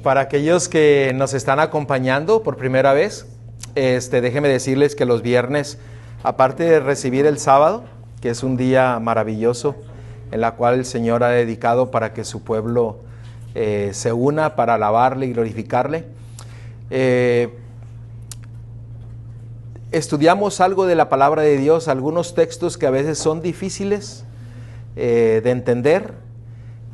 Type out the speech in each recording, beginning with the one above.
Para aquellos que nos están acompañando por primera vez, déjenme decirles que los viernes, aparte de recibir el sábado, que es un día maravilloso, en la cual el Señor ha dedicado para que su pueblo se una para alabarle y glorificarle, estudiamos algo de la palabra de Dios, algunos textos que a veces son difíciles de entender,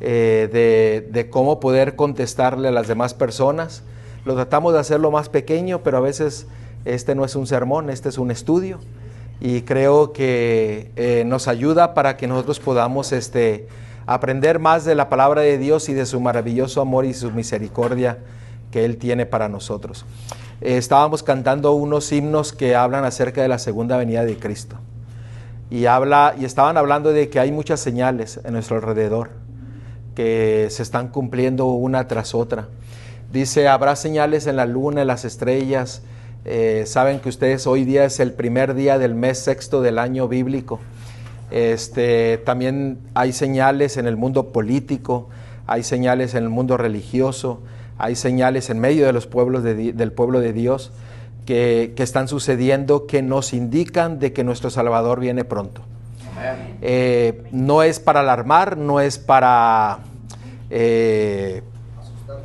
de cómo poder contestarle a las demás personas. Lo tratamos de hacerlo más pequeño, pero a veces este no es un sermón, este es un estudio, y creo que nos ayuda para que nosotros podamos aprender más de la palabra de Dios y de su maravilloso amor y su misericordia que Él tiene para nosotros. Estábamos cantando unos himnos que hablan acerca de la segunda venida de Cristo, y estaban hablando de que hay muchas señales en nuestro alrededor que se están cumpliendo una tras otra. Dice, habrá señales en la luna, en las estrellas. Saben que ustedes, hoy día es el primer día del mes sexto del año bíblico. También hay señales en el mundo político, hay señales en el mundo religioso, hay señales en medio de los pueblos del pueblo de Dios que están sucediendo, que nos indican de que nuestro Salvador viene pronto. No es para alarmar, no es para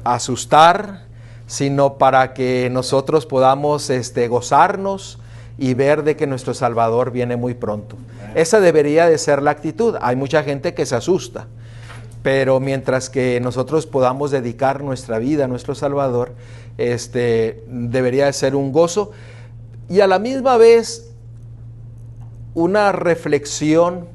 asustar, sino para que nosotros podamos gozarnos y ver de que nuestro Salvador viene muy pronto. Esa debería de ser la actitud. Hay mucha gente que se asusta, pero mientras que nosotros podamos dedicar nuestra vida a nuestro Salvador, debería de ser un gozo y a la misma vez una reflexión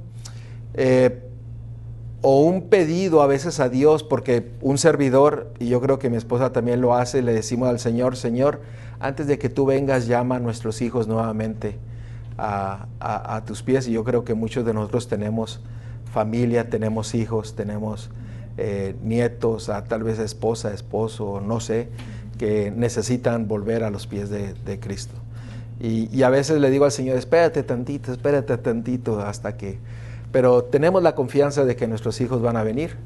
o un pedido a veces a Dios, porque un servidor, y yo creo que mi esposa también lo hace, le decimos al Señor, Señor, antes de que tú vengas, llama a nuestros hijos nuevamente a tus pies. Y yo creo que muchos de nosotros tenemos familia, tenemos hijos, tenemos nietos, tal vez esposa, esposo, no sé, que necesitan volver a los pies de Cristo. Y a veces le digo al Señor, espérate tantito hasta que... Pero tenemos la confianza de que nuestros hijos van a venir,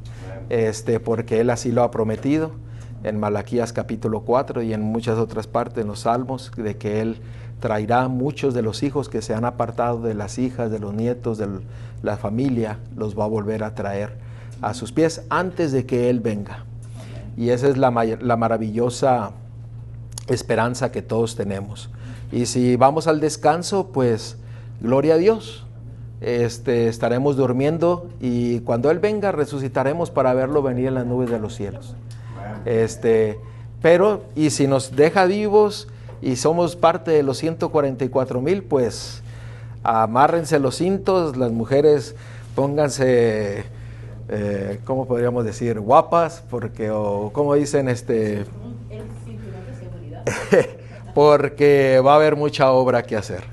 porque Él así lo ha prometido en Malaquías capítulo 4 y en muchas otras partes, en los Salmos, de que Él traerá muchos de los hijos que se han apartado, de las hijas, de los nietos, de la familia, los va a volver a traer a sus pies antes de que Él venga. Y esa es la maravillosa esperanza que todos tenemos. Y si vamos al descanso, pues gloria a Dios, estaremos durmiendo y cuando Él venga resucitaremos para verlo venir en las nubes de los cielos. Pero y si nos deja vivos y somos parte de los 144,000, pues amárrense los cintos, las mujeres pónganse, ¿cómo podríamos decir? Guapas, porque, o como dicen, porque va a haber mucha obra que hacer,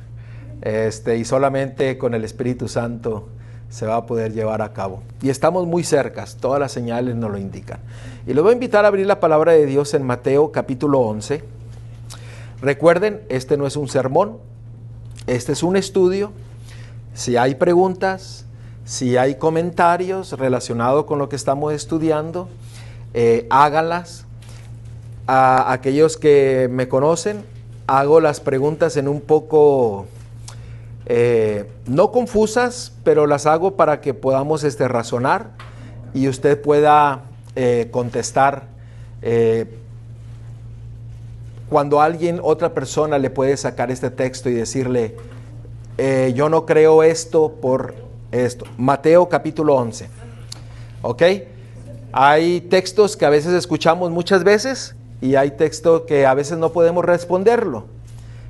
y solamente con el Espíritu Santo se va a poder llevar a cabo. Y estamos muy cercas, todas las señales nos lo indican. Y les voy a invitar a abrir la palabra de Dios en Mateo capítulo 11. Recuerden, este no es un sermón, este es un estudio. Si hay preguntas, si hay comentarios relacionados con lo que estamos estudiando, háganlas. A aquellos que me conocen, hago las preguntas en un poco, no confusas, pero las hago para que podamos razonar y usted pueda contestar. Cuando otra persona le puede sacar este texto y decirle, yo no creo esto por esto. Mateo capítulo 11. ¿Ok? Hay textos que a veces escuchamos muchas veces y hay textos que a veces no podemos responderlo.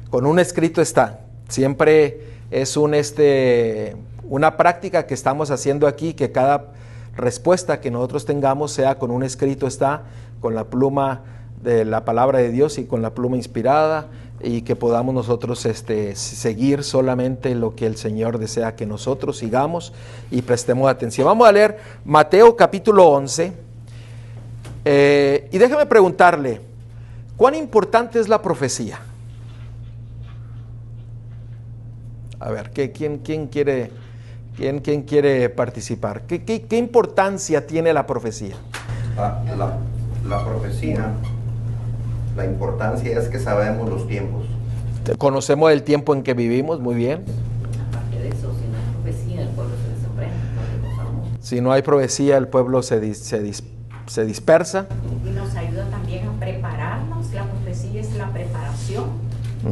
Con un escrito está. Siempre es una práctica que estamos haciendo aquí, que cada respuesta que nosotros tengamos sea con un escrito está, con la pluma de la palabra de Dios y con la pluma inspirada, y que podamos nosotros seguir solamente lo que el Señor desea que nosotros sigamos y prestemos atención. Vamos a leer Mateo capítulo 11, y déjeme preguntarle, ¿cuán importante es la profecía? A ver, ¿quién quiere participar? ¿Qué importancia tiene la profecía? La profecía La importancia es que sabemos los tiempos. Conocemos el tiempo en que vivimos, muy bien. Aparte de eso, si no hay profecía, el pueblo se desaprende, no lo sabemos. Si no hay profecía, el pueblo se dispersa. Y nos ayuda también a prepararnos. La profecía es la preparación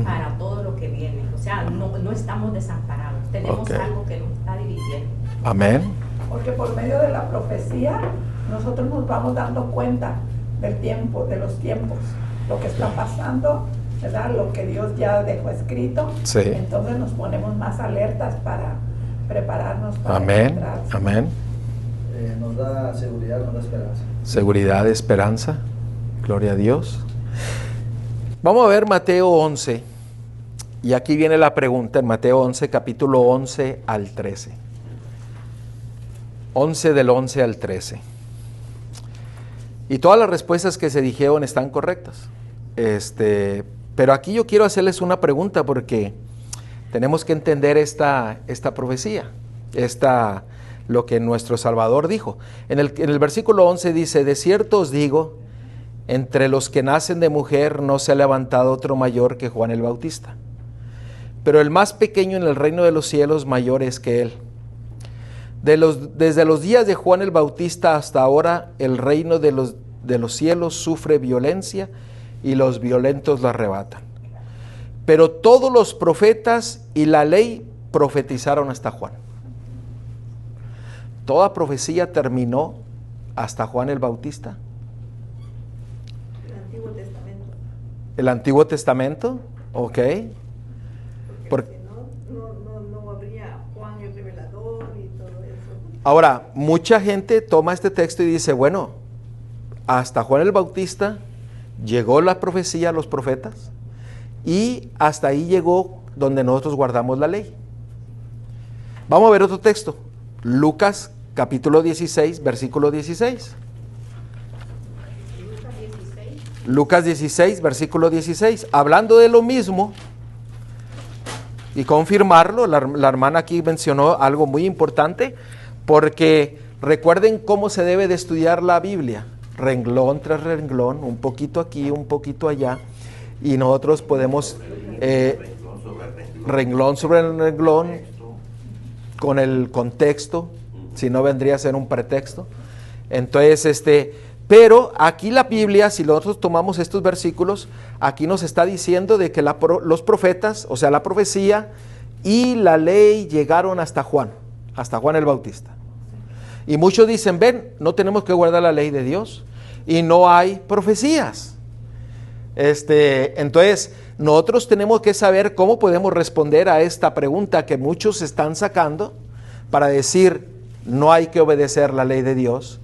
para todo lo que viene. O sea, no estamos desamparados. Tenemos algo que nos está dirigiendo. Amén. Porque por medio de la profecía nosotros nos vamos dando cuenta del tiempo, de los tiempos, lo que está pasando, ¿verdad? Lo que Dios ya dejó escrito. Sí. Entonces nos ponemos más alertas para prepararnos para Amén. entrar. Amén. Nos da seguridad, nos da esperanza. Seguridad, esperanza. Gloria a Dios. Vamos a ver Mateo 11. Y aquí viene la pregunta en Mateo 11, capítulo 11 al 13. 11 del 11 al 13. Y todas las respuestas que se dijeron están correctas. Pero aquí yo quiero hacerles una pregunta porque tenemos que entender esta profecía, lo que nuestro Salvador dijo. En el versículo 11 dice: de cierto os digo, entre los que nacen de mujer no se ha levantado otro mayor que Juan el Bautista. Pero el más pequeño en el reino de los cielos mayor es que él. Desde los días de Juan el Bautista hasta ahora, el reino de los cielos sufre violencia y los violentos lo arrebatan. Pero todos los profetas y la ley profetizaron hasta Juan. Toda profecía terminó hasta Juan el Bautista. El Antiguo Testamento. El Antiguo Testamento, ok. Porque si no habría Juan el Revelador y todo eso. Ahora, mucha gente toma este texto y dice, bueno, hasta Juan el Bautista llegó la profecía a los profetas y hasta ahí llegó donde nosotros guardamos la ley. Vamos a ver otro texto. Lucas capítulo 16, versículo 16. Lucas 16, versículo 16. Hablando de lo mismo y confirmarlo, la hermana aquí mencionó algo muy importante, porque recuerden cómo se debe de estudiar la Biblia. Renglón tras renglón, un poquito aquí, un poquito allá, y nosotros podemos renglón sobre renglón, con el contexto, si no vendría a ser un pretexto. Entonces, pero aquí la Biblia, si nosotros tomamos estos versículos, aquí nos está diciendo de que los profetas, o sea, la profecía y la ley llegaron hasta Juan el Bautista. Y muchos dicen, ven, no tenemos que guardar la ley de Dios y no hay profecías. Entonces, nosotros tenemos que saber cómo podemos responder a esta pregunta que muchos están sacando para decir, no hay que obedecer la ley de Dios,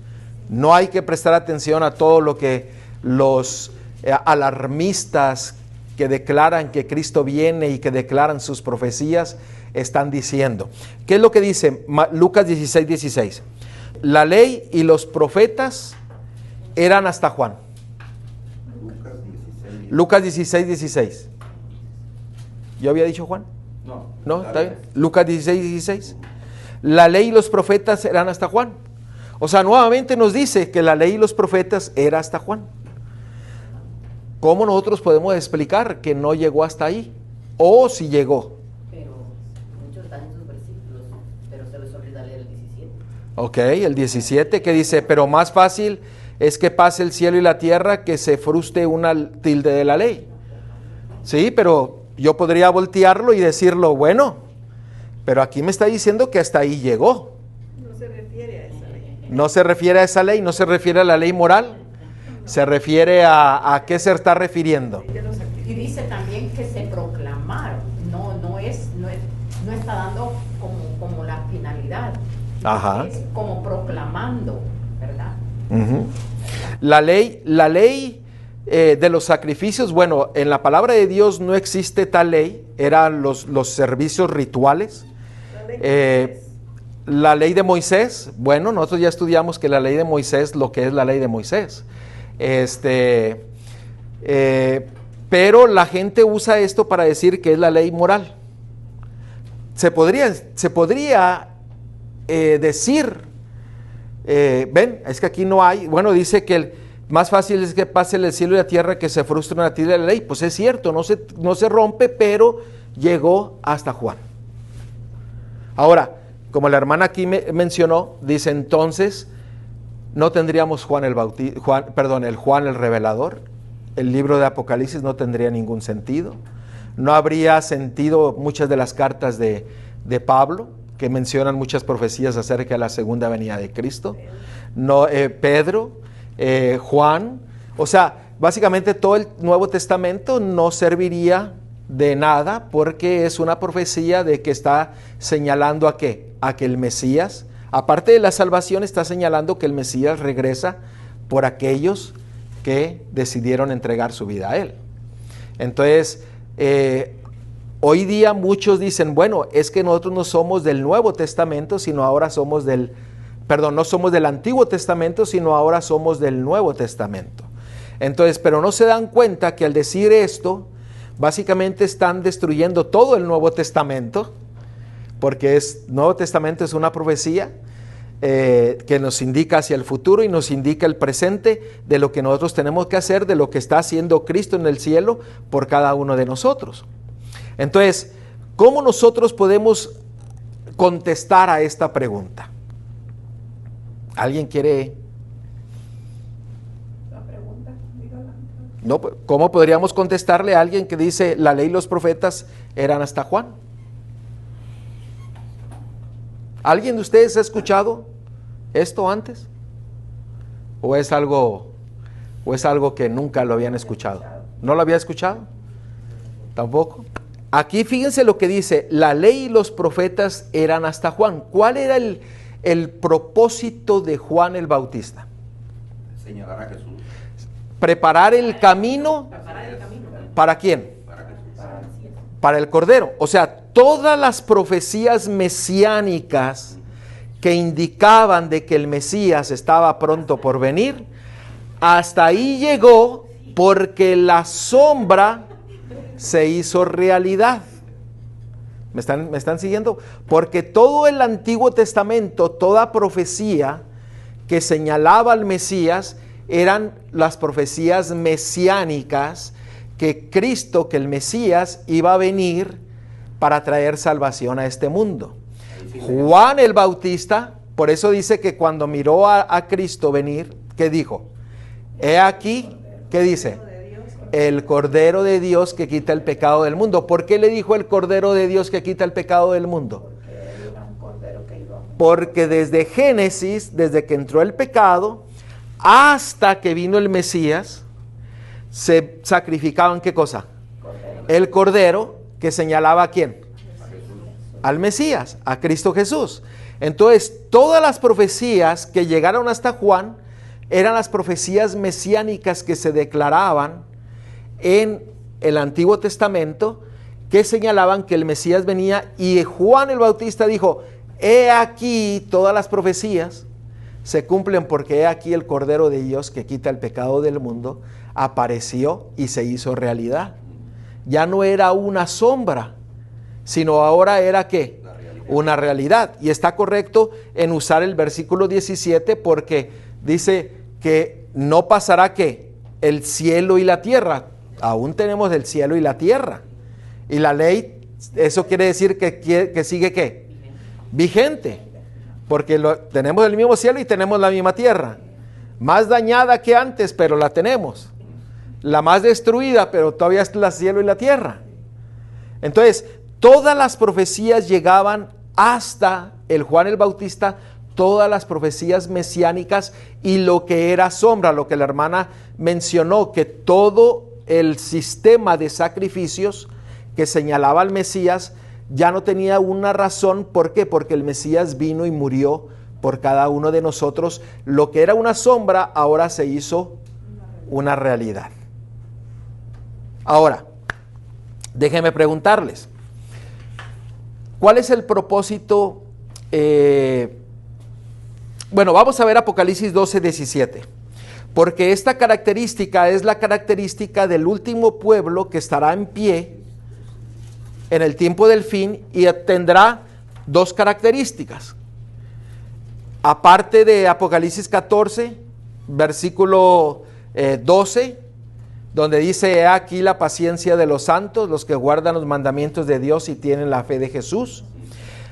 no hay que prestar atención a todo lo que los alarmistas que declaran que Cristo viene y que declaran sus profecías están diciendo. ¿Qué es lo que dice Lucas 16, 16? La ley y los profetas eran hasta Juan. Lucas 16, 16. ¿Yo había dicho Juan? No, ¿está bien? Lucas 16, 16. La ley y los profetas eran hasta Juan. O sea, nuevamente nos dice que la ley y los profetas era hasta Juan. ¿Cómo nosotros podemos explicar que no llegó hasta ahí? O si llegó. Pero muchos están en sus versículos, pero se les olvida leer el 17. Ok, el 17 que dice, pero más fácil es que pase el cielo y la tierra que se fruste una tilde de la ley. Sí, pero yo podría voltearlo y decirlo, bueno, pero aquí me está diciendo que hasta ahí llegó. No se refiere a esa ley. No se refiere a esa ley, no se refiere a la ley moral, se refiere a qué se está refiriendo. Y dice también que se proclamaron, no está dando como la finalidad. Ajá. Es como proclamando, ¿verdad? Uh-huh. La ley de los sacrificios, bueno, en la palabra de Dios no existe tal ley, eran los servicios rituales. La ley de Moisés, bueno, nosotros ya estudiamos que la ley de Moisés, lo que es la ley de Moisés. Pero la gente usa esto para decir que es la ley moral. Se podría decir, ven, es que aquí no hay, bueno, dice que más fácil es que pase el cielo y la tierra que se frustre una tilde de la ley. Pues es cierto, no se rompe, pero llegó hasta Juan. Ahora, como la hermana aquí mencionó, dice entonces, no tendríamos el Juan el revelador. El libro de Apocalipsis no tendría ningún sentido. No habría sentido muchas de las cartas de Pablo, que mencionan muchas profecías acerca de la segunda venida de Cristo. No, Pedro, Juan, o sea, básicamente todo el Nuevo Testamento no serviría de nada porque es una profecía de que está señalando a qué, a que el Mesías, aparte de la salvación, está señalando que el Mesías regresa por aquellos que decidieron entregar su vida a Él. Entonces, hoy día muchos dicen, bueno, es que nosotros no somos del Nuevo Testamento, sino ahora somos no somos del Antiguo Testamento, sino ahora somos del Nuevo Testamento. Entonces, pero no se dan cuenta que al decir esto, básicamente están destruyendo todo el Nuevo Testamento, porque Nuevo Testamento es una profecía que nos indica hacia el futuro y nos indica el presente de lo que nosotros tenemos que hacer, de lo que está haciendo Cristo en el cielo por cada uno de nosotros. Entonces, ¿cómo nosotros podemos contestar a esta pregunta? ¿Alguien quiere? La pregunta, dígala. No, ¿cómo podríamos contestarle a alguien que dice la ley y los profetas eran hasta Juan? ¿Alguien de ustedes ha escuchado esto antes? ¿O es algo que nunca lo habían escuchado? ¿No lo había escuchado? ¿Tampoco? Aquí fíjense lo que dice, la ley y los profetas eran hasta Juan. ¿Cuál era el propósito de Juan el Bautista? Señalar a Jesús. Preparar el camino. ¿Para quién? Para Jesús. Para el Cordero. O sea, todas las profecías mesiánicas que indicaban de que el Mesías estaba pronto por venir, hasta ahí llegó porque la sombra se hizo realidad. ¿Me están siguiendo? Porque todo el Antiguo Testamento, toda profecía que señalaba al Mesías, eran las profecías mesiánicas que Cristo, que el Mesías, iba a venir para traer salvación a este mundo. Juan el Bautista, por eso dice que cuando miró a Cristo venir, ¿qué dijo? He aquí, ¿qué dice? El Cordero de Dios que quita el pecado del mundo. ¿Por qué le dijo el Cordero de Dios que quita el pecado del mundo? Porque desde Génesis, desde que entró el pecado, hasta que vino el Mesías, se sacrificaban ¿qué cosa? El Cordero, que señalaba a quién? Al Mesías, a Cristo Jesús. Entonces, todas las profecías que llegaron hasta Juan eran las profecías mesiánicas que se declaraban en el Antiguo Testamento, que señalaban que el Mesías venía, y Juan el Bautista dijo, he aquí todas las profecías se cumplen porque he aquí el Cordero de Dios que quita el pecado del mundo, apareció y se hizo realidad. Ya no era una sombra, sino ahora era ¿qué? Una realidad. Y está correcto en usar el versículo 17 porque dice que no pasará ¿qué? El cielo y la tierra. Aún tenemos el cielo y la tierra. Y la ley, eso quiere decir que sigue ¿qué? Vigente. Porque tenemos el mismo cielo y tenemos la misma tierra. Más dañada que antes, pero la tenemos. La más destruida, pero todavía es el cielo y la tierra. Entonces, todas las profecías llegaban hasta el Juan el Bautista, todas las profecías mesiánicas y lo que era sombra, lo que la hermana mencionó, que todo el sistema de sacrificios que señalaba al Mesías ya no tenía una razón. ¿Por qué? Porque el Mesías vino y murió por cada uno de nosotros. Lo que era una sombra ahora se hizo una realidad. Ahora, déjenme preguntarles, ¿cuál es el propósito? Bueno, vamos a ver Apocalipsis 12:17, porque esta característica es la característica del último pueblo que estará en pie en el tiempo del fin y tendrá dos características. Aparte de Apocalipsis 14, versículo 12, donde dice: "He aquí la paciencia de los santos, los que guardan los mandamientos de Dios y tienen la fe de Jesús".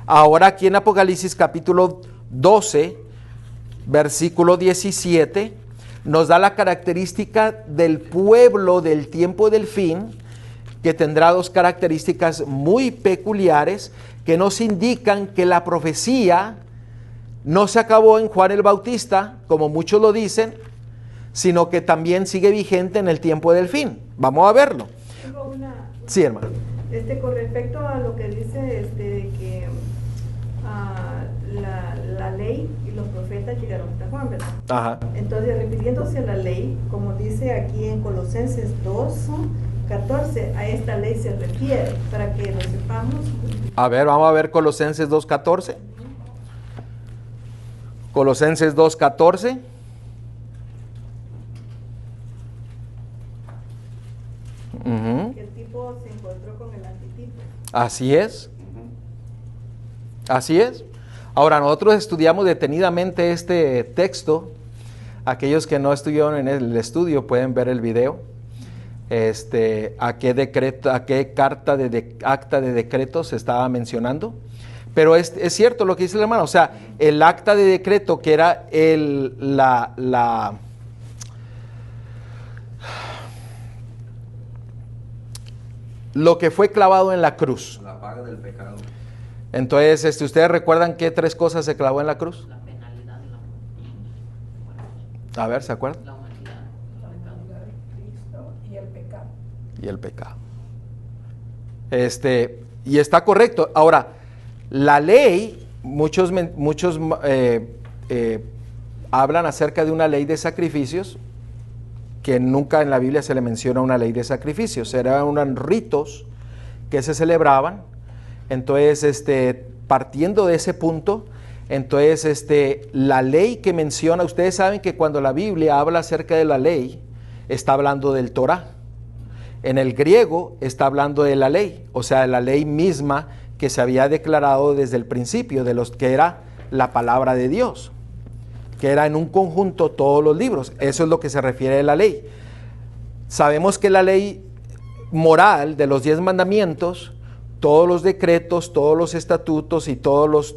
Ahora aquí en Apocalipsis capítulo 12, versículo 17, nos da la característica del pueblo del tiempo del fin, que tendrá dos características muy peculiares que nos indican que la profecía no se acabó en Juan el Bautista, como muchos lo dicen, sino que también sigue vigente en el tiempo del fin. Vamos a verlo. Tengo una... Sí, hermano. Con respecto a lo que dice que la ley y los profetas llegaron hasta Juan, ¿verdad? Ajá. Entonces, refiriéndose a la ley, como dice aquí en Colosenses 2:14, a esta ley se refiere, para que lo sepamos. A ver, vamos a ver Colosenses 2:14. Colosenses 2:14. Que el tipo se encontró con el antitipo. Así es. Así es. Ahora, nosotros estudiamos detenidamente este texto. Aquellos que no estuvieron en el estudio pueden ver el video. A qué decreto, a qué acta de decreto se estaba mencionando. Pero es cierto lo que dice el hermano. O sea, el acta de decreto, que era lo que fue clavado en la cruz. La paga del pecado. Entonces, ¿ustedes recuerdan qué tres cosas se clavó en la cruz? La penalidad de la A ver, ¿se acuerdan? la humanidad. La humanidad de Cristo y el pecado. Y el pecado. Y está correcto. Ahora, la ley, muchos hablan acerca de una ley de sacrificios, que nunca en la Biblia se le menciona una ley de sacrificios. Eran ritos que se celebraban. Entonces, partiendo de ese punto, entonces la ley que menciona, ustedes saben que cuando la Biblia habla acerca de la ley, está hablando del Torah. En el griego está hablando de la ley, o sea, de la ley misma que se había declarado desde el principio, de los que era la palabra de Dios, que era en un conjunto todos los libros. Eso es lo que se refiere a la ley. Sabemos que la ley moral de los 10 mandamientos, todos los decretos, todos los estatutos y todos los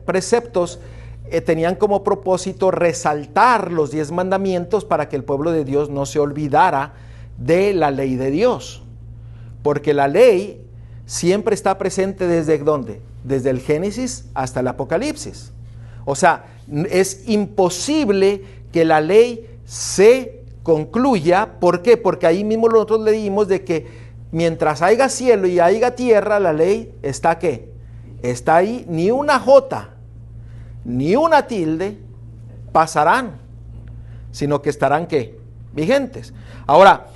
preceptos tenían como propósito resaltar los 10 mandamientos para que el pueblo de Dios no se olvidara de la ley de Dios. Porque la ley siempre está presente ¿desde dónde? Desde el Génesis hasta el Apocalipsis. O sea, es imposible que la ley se concluya. ¿Por qué? Porque ahí mismo nosotros leímos de que mientras haya cielo y haya tierra, la ley está ¿qué? Está ahí, ni una jota, ni una tilde pasarán, sino que estarán ¿qué? Vigentes. Ahora,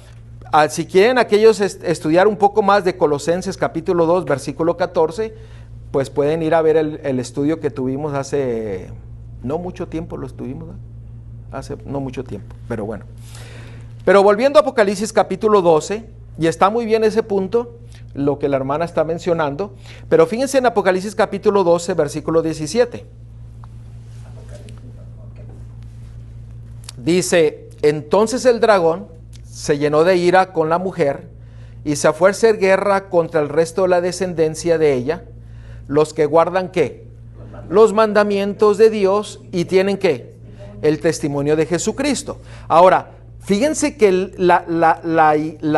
si quieren aquellos estudiar un poco más de Colosenses capítulo 2, versículo 14, pues pueden ir a ver el estudio que tuvimos hace no mucho tiempo, lo estuvimos, ¿no? Hace no mucho tiempo, pero bueno. Pero volviendo a Apocalipsis capítulo 12, y está muy bien ese punto, lo que la hermana está mencionando, pero fíjense en Apocalipsis capítulo 12, versículo 17. Dice: entonces el dragón se llenó de ira con la mujer y se fue a hacer guerra contra el resto de la descendencia de ella, los que guardan ¿qué? Los mandamientos de Dios y tienen ¿qué? El testimonio de Jesucristo. Ahora, fíjense que la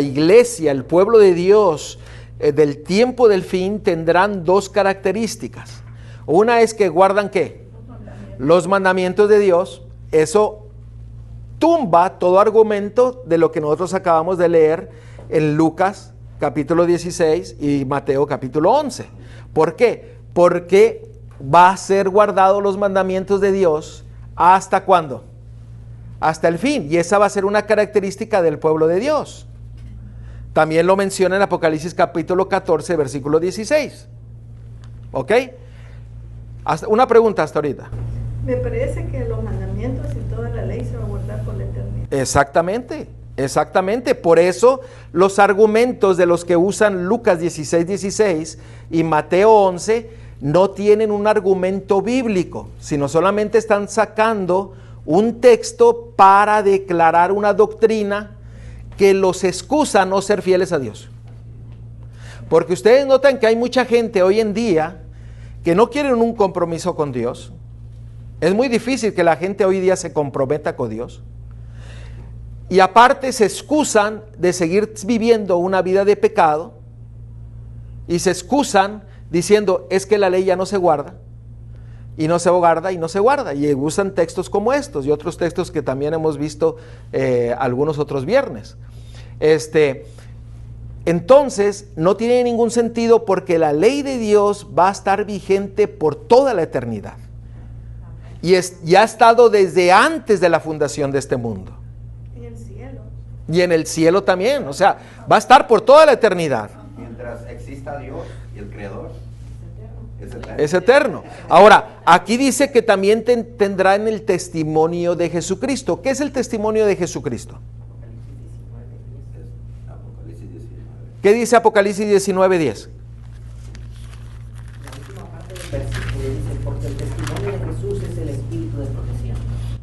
iglesia, el pueblo de Dios del tiempo del fin tendrán dos características. Una es que guardan ¿qué? Los mandamientos de Dios. Eso tumba todo argumento de lo que nosotros acabamos de leer en Lucas capítulo 16 y Mateo capítulo 11. ¿Por qué? Porque va a ser guardado los mandamientos de Dios ¿hasta cuándo? Hasta el fin. Y esa va a ser una característica del pueblo de Dios. También lo menciona en Apocalipsis capítulo 14, versículo 16. ¿Ok? Una pregunta hasta ahorita. Me parece que los mandamientos y toda la ley se va a guardar por la eternidad. Exactamente, exactamente. Por eso los argumentos de los que usan Lucas 16, 16 y Mateo 11 no tienen un argumento bíblico, sino solamente están sacando un texto para declarar una doctrina que los excusa a no ser fieles a Dios. Porque ustedes notan que hay mucha gente hoy en día que no quieren un compromiso con Dios. Es muy difícil que la gente hoy día se comprometa con Dios. Y aparte se excusan de seguir viviendo una vida de pecado. Y se excusan diciendo, es que la ley ya no se guarda. Y no se guarda y no se guarda. Y usan textos como estos y otros textos que también hemos visto algunos otros viernes. Entonces no tiene ningún sentido, porque la ley de Dios va a estar vigente por toda la eternidad. Y ya ha estado desde antes de la fundación de este mundo. En el cielo. Y en el cielo también. O sea, va a estar por toda la eternidad. Mientras exista Dios y el Creador, es eterno. Es eterno. Ahora, aquí dice que también tendrán el testimonio de Jesucristo. ¿Qué es el testimonio de Jesucristo? Apocalipsis 19. ¿Qué dice Apocalipsis 19:10? La última parte del versículo dice, porque el testimonio de Jesús es el espíritu de profecía.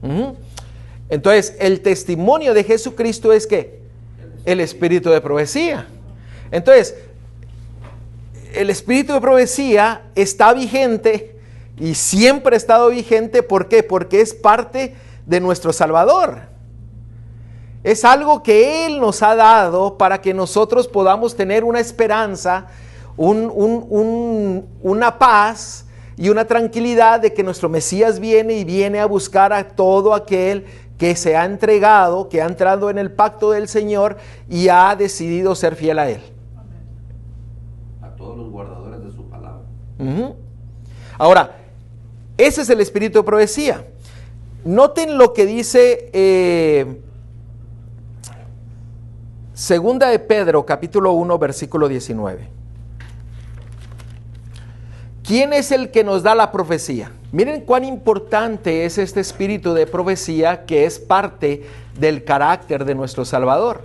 Ujú. Entonces, el testimonio de Jesucristo es ¿qué? El espíritu de profecía. Entonces, el espíritu de profecía está vigente y siempre ha estado vigente. ¿Por qué? Porque es parte de nuestro Salvador. Es algo que Él nos ha dado para que nosotros podamos tener una esperanza, una paz y una tranquilidad de que nuestro Mesías viene y viene a buscar a todo aquel que se ha entregado, que ha entrado en el pacto del Señor y ha decidido ser fiel a Él. A todos los guardadores de su palabra. Uh-huh. Ahora, ese es el espíritu de profecía. Noten lo que dice Segunda de Pedro, capítulo 1, versículo 19. ¿Quién es el que nos da la profecía? Miren cuán importante es este espíritu de profecía, que es parte del carácter de nuestro Salvador.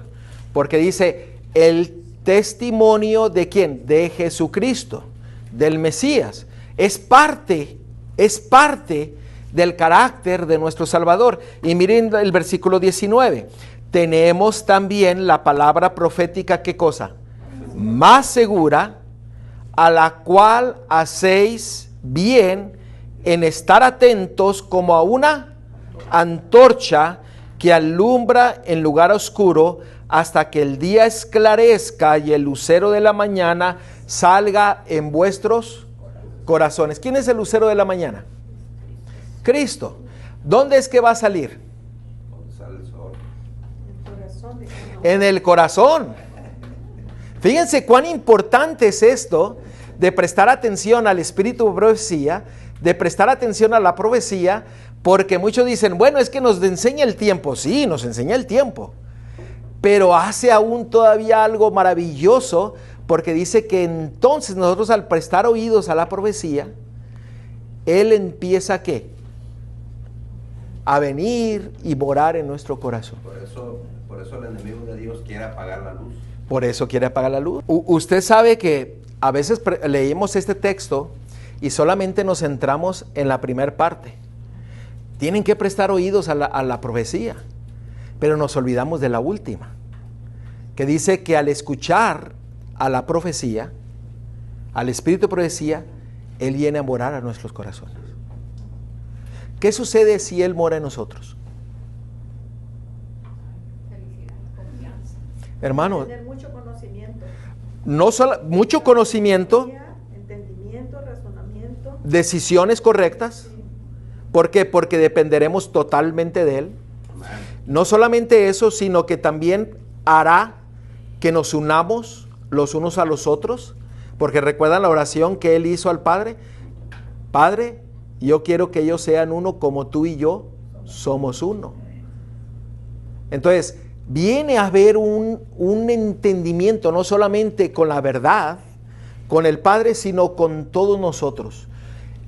Porque dice, el testimonio de ¿quién? De Jesucristo, del Mesías. Es parte del carácter de nuestro Salvador. Y miren el versículo 19. Tenemos también la palabra profética, ¿qué cosa? Más segura, a la cual hacéis bien en estar atentos como a una antorcha que alumbra en lugar oscuro hasta que el día esclarezca y el lucero de la mañana salga en vuestros corazones. ¿Quién es el lucero de la mañana? Cristo. ¿Dónde es que va a salir? Donde sale el sol. El corazón de cada uno. En el corazón. Fíjense cuán importante es esto de prestar atención al espíritu de profecía, de prestar atención a la profecía, porque muchos dicen, bueno, es que nos enseña el tiempo. Sí, nos enseña el tiempo, pero hace aún todavía algo maravilloso, porque dice que entonces nosotros, al prestar oídos a la profecía, Él empieza ¿qué? A venir y morar en nuestro corazón. Por eso el enemigo de Dios quiere apagar la luz. Por eso quiere apagar la luz. Usted sabe que a veces leemos este texto y solamente nos centramos en la primera parte. Tienen que prestar oídos a la profecía, pero nos olvidamos de la última, que dice que al escuchar a la profecía, al espíritu de profecía, Él viene a morar a nuestros corazones. ¿Qué sucede si Él mora en nosotros? Felicidad, confianza. Hermano, Tener mucho conocimiento. no solo mucho conocimiento, Entendimiento, razonamiento. decisiones correctas. ¿Por qué? Porque dependeremos totalmente de Él. No solamente eso, sino que también hará que nos unamos los unos a los otros. Porque recuerdan la oración que Él hizo al Padre. Padre, yo quiero que ellos sean uno como tú y yo somos uno. Entonces, viene a haber un entendimiento, no solamente con la verdad, con el Padre, sino con todos nosotros.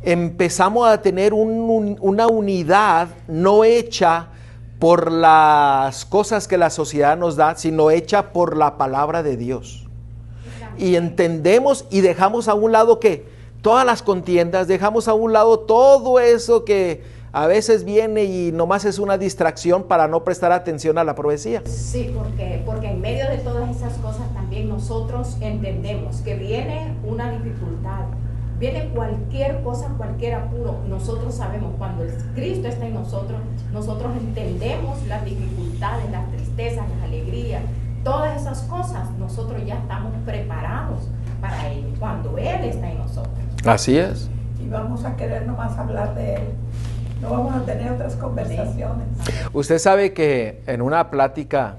Empezamos a tener una unidad no hecha por las cosas que la sociedad nos da, sino hecha por la palabra de Dios. Y entendemos y dejamos a un lado ¿qué? todas las contiendas, dejamos a un lado todo eso que a veces viene y nomás es una distracción para no prestar atención a la profecía. Sí, porque en medio de todas esas cosas también nosotros entendemos que viene una dificultad, viene cualquier cosa, cualquier apuro. Nosotros sabemos cuando el Cristo está en nosotros, nosotros entendemos las dificultades, las tristezas, las alegrías, todas esas cosas, nosotros ya estamos preparados para ello, cuando Él está en nosotros. Así es. Y vamos a querer nomás hablar de Él. No vamos a tener otras conversaciones. Usted sabe que en una plática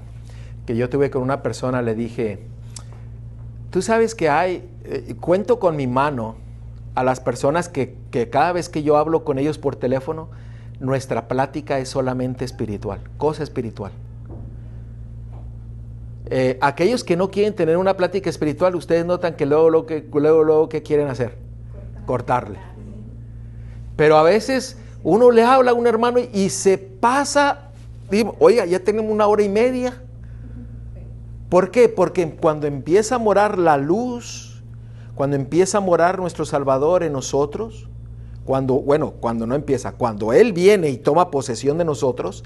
que yo tuve con una persona le dije, tú sabes que cuento con mi mano a las personas que cada vez que yo hablo con ellos por teléfono, nuestra plática es solamente espiritual, cosa espiritual. Aquellos que no quieren tener una plática espiritual, ustedes notan que luego ¿qué quieren hacer? Cortarle. Pero a veces uno le habla a un hermano y se pasa, digo, oiga, ya tenemos 1 hora y media. ¿Por qué? Porque cuando empieza a morar la luz, cuando empieza a morar nuestro Salvador en nosotros, cuando Él viene y toma posesión de nosotros,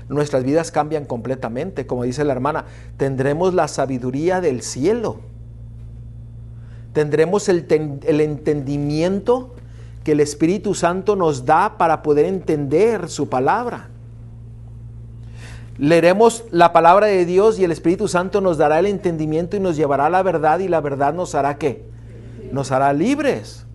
nuestras vidas cambian completamente. Como dice la hermana, tendremos la sabiduría del cielo. Tendremos el entendimiento que el Espíritu Santo nos da para poder entender su palabra. Leeremos la palabra de Dios y el Espíritu Santo nos dará el entendimiento y nos llevará a la verdad, y la verdad nos hará ¿qué? Nos hará libres.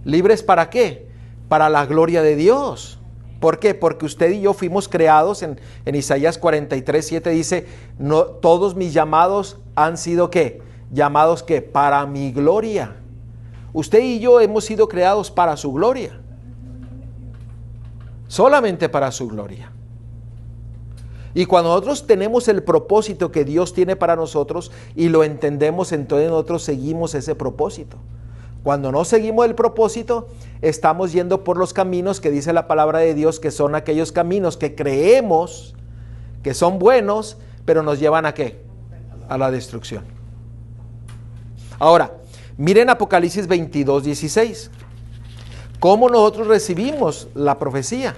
¿Libres para qué? Para la gloria de Dios. ¿Por qué? Porque usted y yo fuimos creados, en Isaías 43:7 dice, no, todos mis llamados han sido ¿qué? Llamados ¿qué? Para mi gloria. Usted y yo hemos sido creados para su gloria. Solamente para su gloria. Y cuando nosotros tenemos el propósito que Dios tiene para nosotros y lo entendemos, entonces nosotros seguimos ese propósito. Cuando no seguimos el propósito, estamos yendo por los caminos que dice la palabra de Dios, que son aquellos caminos que creemos que son buenos, pero nos llevan ¿a qué? A la destrucción. Ahora, miren Apocalipsis 22:16. ¿Cómo nosotros recibimos la profecía?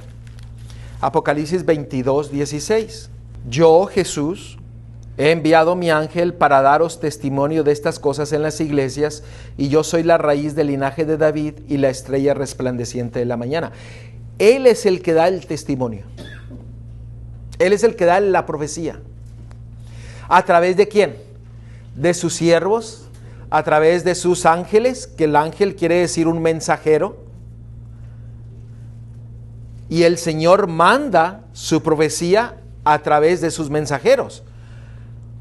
Apocalipsis 22:16. Yo, Jesús, he enviado mi ángel para daros testimonio de estas cosas en las iglesias, y yo soy la raíz del linaje de David y la estrella resplandeciente de la mañana. Él es el que da el testimonio. Él es el que da la profecía. ¿A través de quién? De sus siervos, a través de sus ángeles, que el ángel quiere decir un mensajero. Y el Señor manda su profecía a través de sus mensajeros.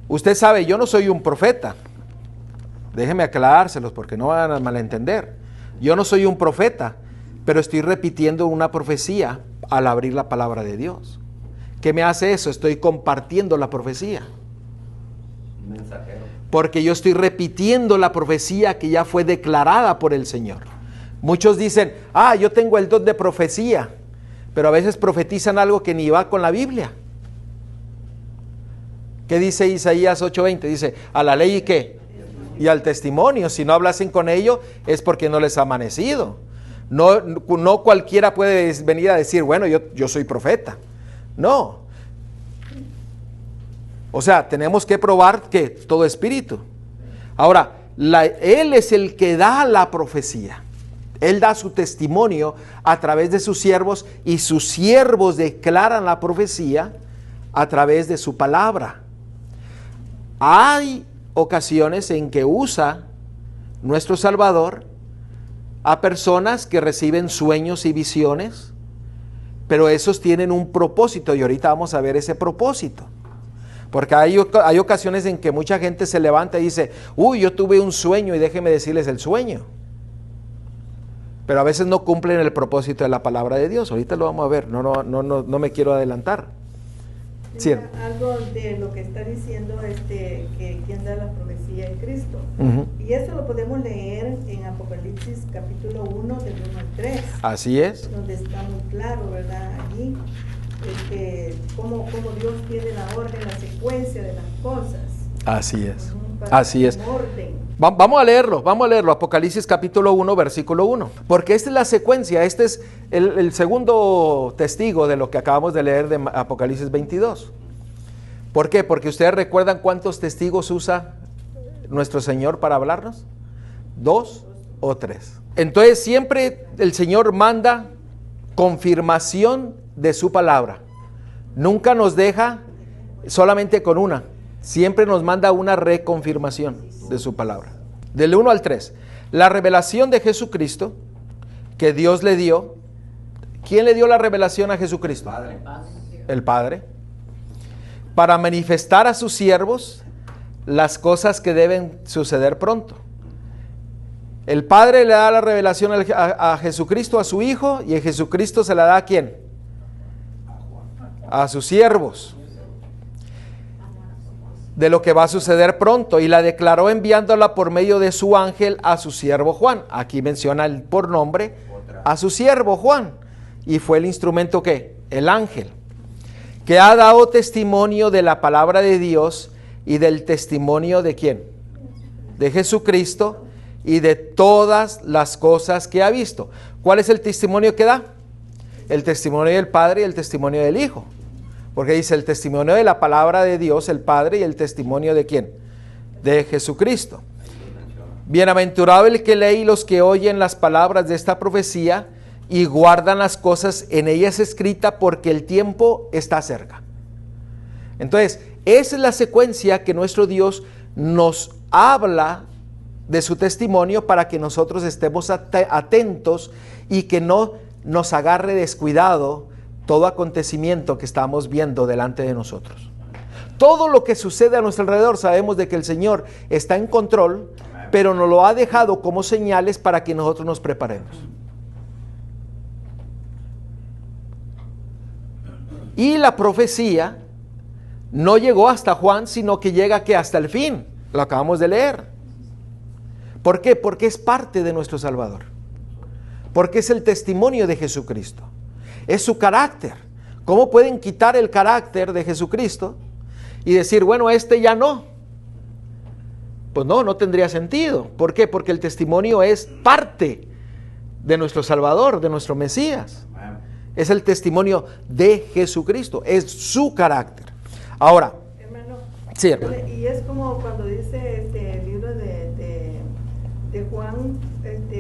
Usted sabe, yo no soy un profeta. Déjeme aclarárselos porque no van a malentender. Yo no soy un profeta, pero estoy repitiendo una profecía al abrir la palabra de Dios. ¿Qué me hace eso? Estoy compartiendo la profecía. Mensajero. Porque yo estoy repitiendo la profecía que ya fue declarada por el Señor. Muchos dicen, yo tengo el don de profecía, pero a veces profetizan algo que ni va con la Biblia. ¿Qué dice Isaías 8:20? Dice, a la ley y ¿qué? Y al testimonio. Si no hablasen con ello, es porque no les ha amanecido. No cualquiera puede venir a decir, bueno, yo soy profeta. No. O sea, tenemos que probar que todo espíritu. Ahora, Él es el que da la profecía. Él da su testimonio a través de sus siervos, y sus siervos declaran la profecía a través de su palabra. Hay ocasiones en que usa nuestro Salvador a personas que reciben sueños y visiones, pero esos tienen un propósito, y ahorita vamos a ver ese propósito. Porque hay ocasiones en que mucha gente se levanta y dice, yo tuve un sueño, y déjenme decirles el sueño. Pero a veces no cumplen el propósito de la palabra de Dios. Ahorita lo vamos a ver, no me quiero adelantar. Sí. Algo de lo que está diciendo que quien da la profecía es Cristo. Y eso lo podemos leer en Apocalipsis capítulo 1 del 1 al 3. Así es. Donde está muy claro, ¿verdad? Allí, cómo Dios tiene la orden, la secuencia de las cosas. Así es. Para Así es. un orden. Vamos a leerlo, Apocalipsis capítulo 1, versículo 1, porque esta es la secuencia, este es el segundo testigo de lo que acabamos de leer de Apocalipsis 22. ¿Por qué? Porque ustedes recuerdan cuántos testigos usa nuestro Señor para hablarnos, 2 o 3. Entonces siempre el Señor manda confirmación de su palabra, nunca nos deja solamente con una, siempre nos manda una reconfirmación de su palabra. Del 1 al 3. La revelación de Jesucristo que Dios le dio. ¿Quién le dio la revelación a Jesucristo? Padre. El Padre. Para manifestar a sus siervos las cosas que deben suceder pronto. El Padre le da la revelación a Jesucristo, a su Hijo, y Jesucristo se la da ¿a quién? A sus siervos. De lo que va a suceder pronto, y la declaró enviándola por medio de su ángel a su siervo Juan. Aquí menciona por nombre a su siervo Juan, y fue el instrumento que el ángel, que ha dado testimonio de la palabra de Dios y del testimonio de ¿quién? De Jesucristo y de todas las cosas que ha visto. ¿Cuál es el testimonio que da? El testimonio del Padre y el testimonio del Hijo. Porque dice el testimonio de la palabra de Dios, el Padre, y el testimonio de ¿quién? De Jesucristo. Bienaventurado el que lee y los que oyen las palabras de esta profecía y guardan las cosas en ellas escritas, porque el tiempo está cerca. Entonces, esa es la secuencia que nuestro Dios nos habla de su testimonio para que nosotros estemos atentos y que no nos agarre descuidado todo acontecimiento que estamos viendo delante de nosotros. Todo lo que sucede a nuestro alrededor, sabemos de que el Señor está en control, pero nos lo ha dejado como señales para que nosotros nos preparemos. Y la profecía no llegó hasta Juan, sino que llega que hasta el fin. Lo acabamos de leer. ¿Por qué? Porque es parte de nuestro Salvador. Porque es el testimonio de Jesucristo. Es su carácter. ¿Cómo pueden quitar el carácter de Jesucristo y decir, bueno, este ya no? Pues no tendría sentido. ¿Por qué? Porque el testimonio es parte de nuestro Salvador, de nuestro Mesías. Es el testimonio de Jesucristo, es su carácter. Ahora, Hermano, sí, hermano. Y es como cuando dice el libro de Juan,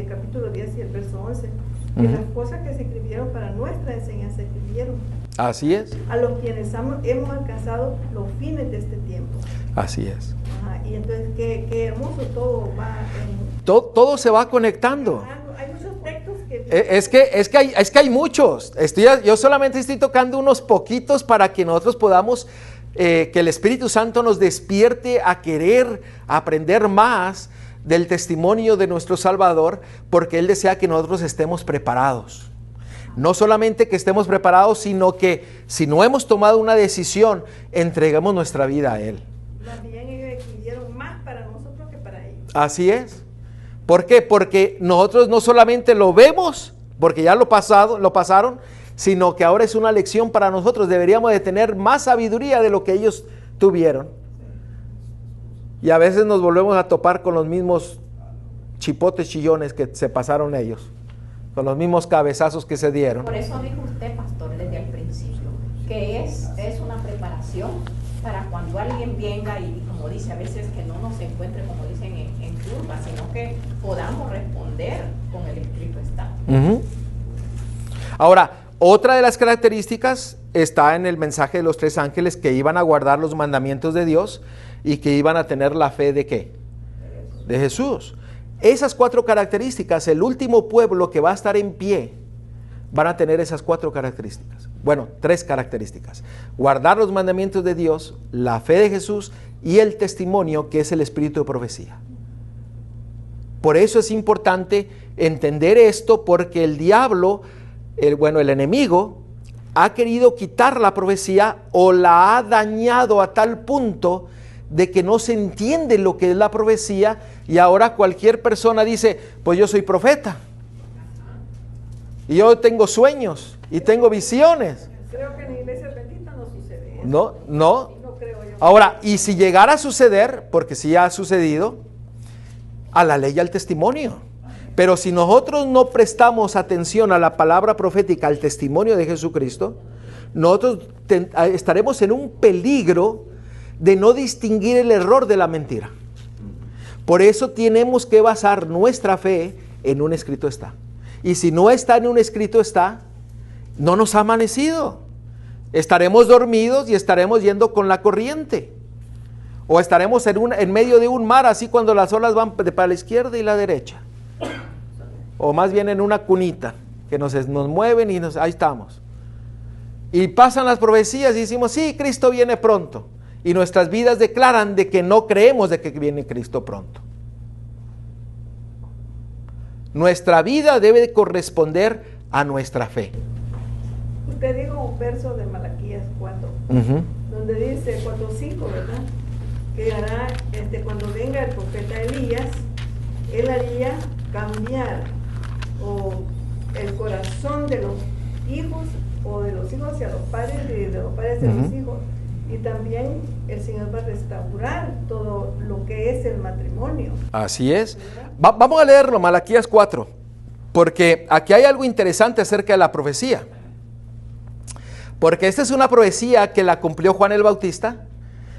capítulo 10 y el verso 11, que las cosas que se escribieron para nuestra enseñanza se escribieron. Así es. A los quienes hemos alcanzado los fines de este tiempo. Así es. Ajá, y entonces, qué hermoso todo va en... Todo se va conectando. Hay muchos textos que... Es que hay muchos. Yo solamente estoy tocando unos poquitos para que nosotros podamos, que el Espíritu Santo nos despierte a querer aprender más del testimonio de nuestro Salvador, porque Él desea que nosotros estemos preparados. No solamente que estemos preparados, sino que si no hemos tomado una decisión, entreguemos nuestra vida a Él. Más bien ellos escribieron más para nosotros que para ellos. Así es. ¿Por qué? Porque nosotros no solamente lo vemos, porque ya lo pasaron, sino que ahora es una lección para nosotros. Deberíamos de tener más sabiduría de lo que ellos tuvieron. Y a veces nos volvemos a topar con los mismos chipotes chillones que se pasaron ellos, con los mismos cabezazos que se dieron. Por eso dijo usted, pastor, desde el principio, que es una preparación para cuando alguien venga y como dice, a veces que no nos encuentre, como dicen, en curva, sino que podamos responder con el Espíritu está. Ahora, otra de las características está en el mensaje de los 3 ángeles, que iban a guardar los mandamientos de Dios y que iban a tener la fe de ¿qué? De Jesús. Esas 4 características, el último pueblo que va a estar en pie, van a tener esas 4 características. Bueno, 3 características. Guardar los mandamientos de Dios, la fe de Jesús y el testimonio, que es el espíritu de profecía. Por eso es importante entender esto, porque el diablo, el enemigo, ha querido quitar la profecía o la ha dañado a tal punto de que no se entiende lo que es la profecía, y ahora cualquier persona dice, pues yo soy profeta y yo tengo sueños y tengo visiones. Creo que en la iglesia bendita no sucede eso. No No creo yo Ahora, y si llegara a suceder, porque sí ha sucedido, a la ley y al testimonio. Pero si nosotros no prestamos atención a la palabra profética, al testimonio de Jesucristo, nosotros estaremos en un peligro de no distinguir el error de la mentira. Por eso tenemos que basar nuestra fe en un escrito está. Y si no está en un escrito está, no nos ha amanecido. Estaremos dormidos y estaremos yendo con la corriente. O estaremos en medio de un mar, así cuando las olas van para la izquierda y la derecha. O más bien en una cunita, que nos mueven y ahí estamos. Y pasan las profecías y decimos, sí, Cristo viene pronto. Y nuestras vidas declaran de que no creemos de que viene Cristo pronto. Nuestra vida debe de corresponder a nuestra fe. Usted dijo un verso de Malaquías 4, donde dice 4:5, ¿verdad? Que hará, cuando venga el profeta Elías, él haría cambiar el corazón de los hijos, o de los hijos hacia los padres, y de los padres hacia los hijos. Y también el Señor va a restaurar todo lo que es el matrimonio. Así es. Vamos a leerlo, Malaquías 4, porque aquí hay algo interesante acerca de la profecía. Porque esta es una profecía que la cumplió Juan el Bautista.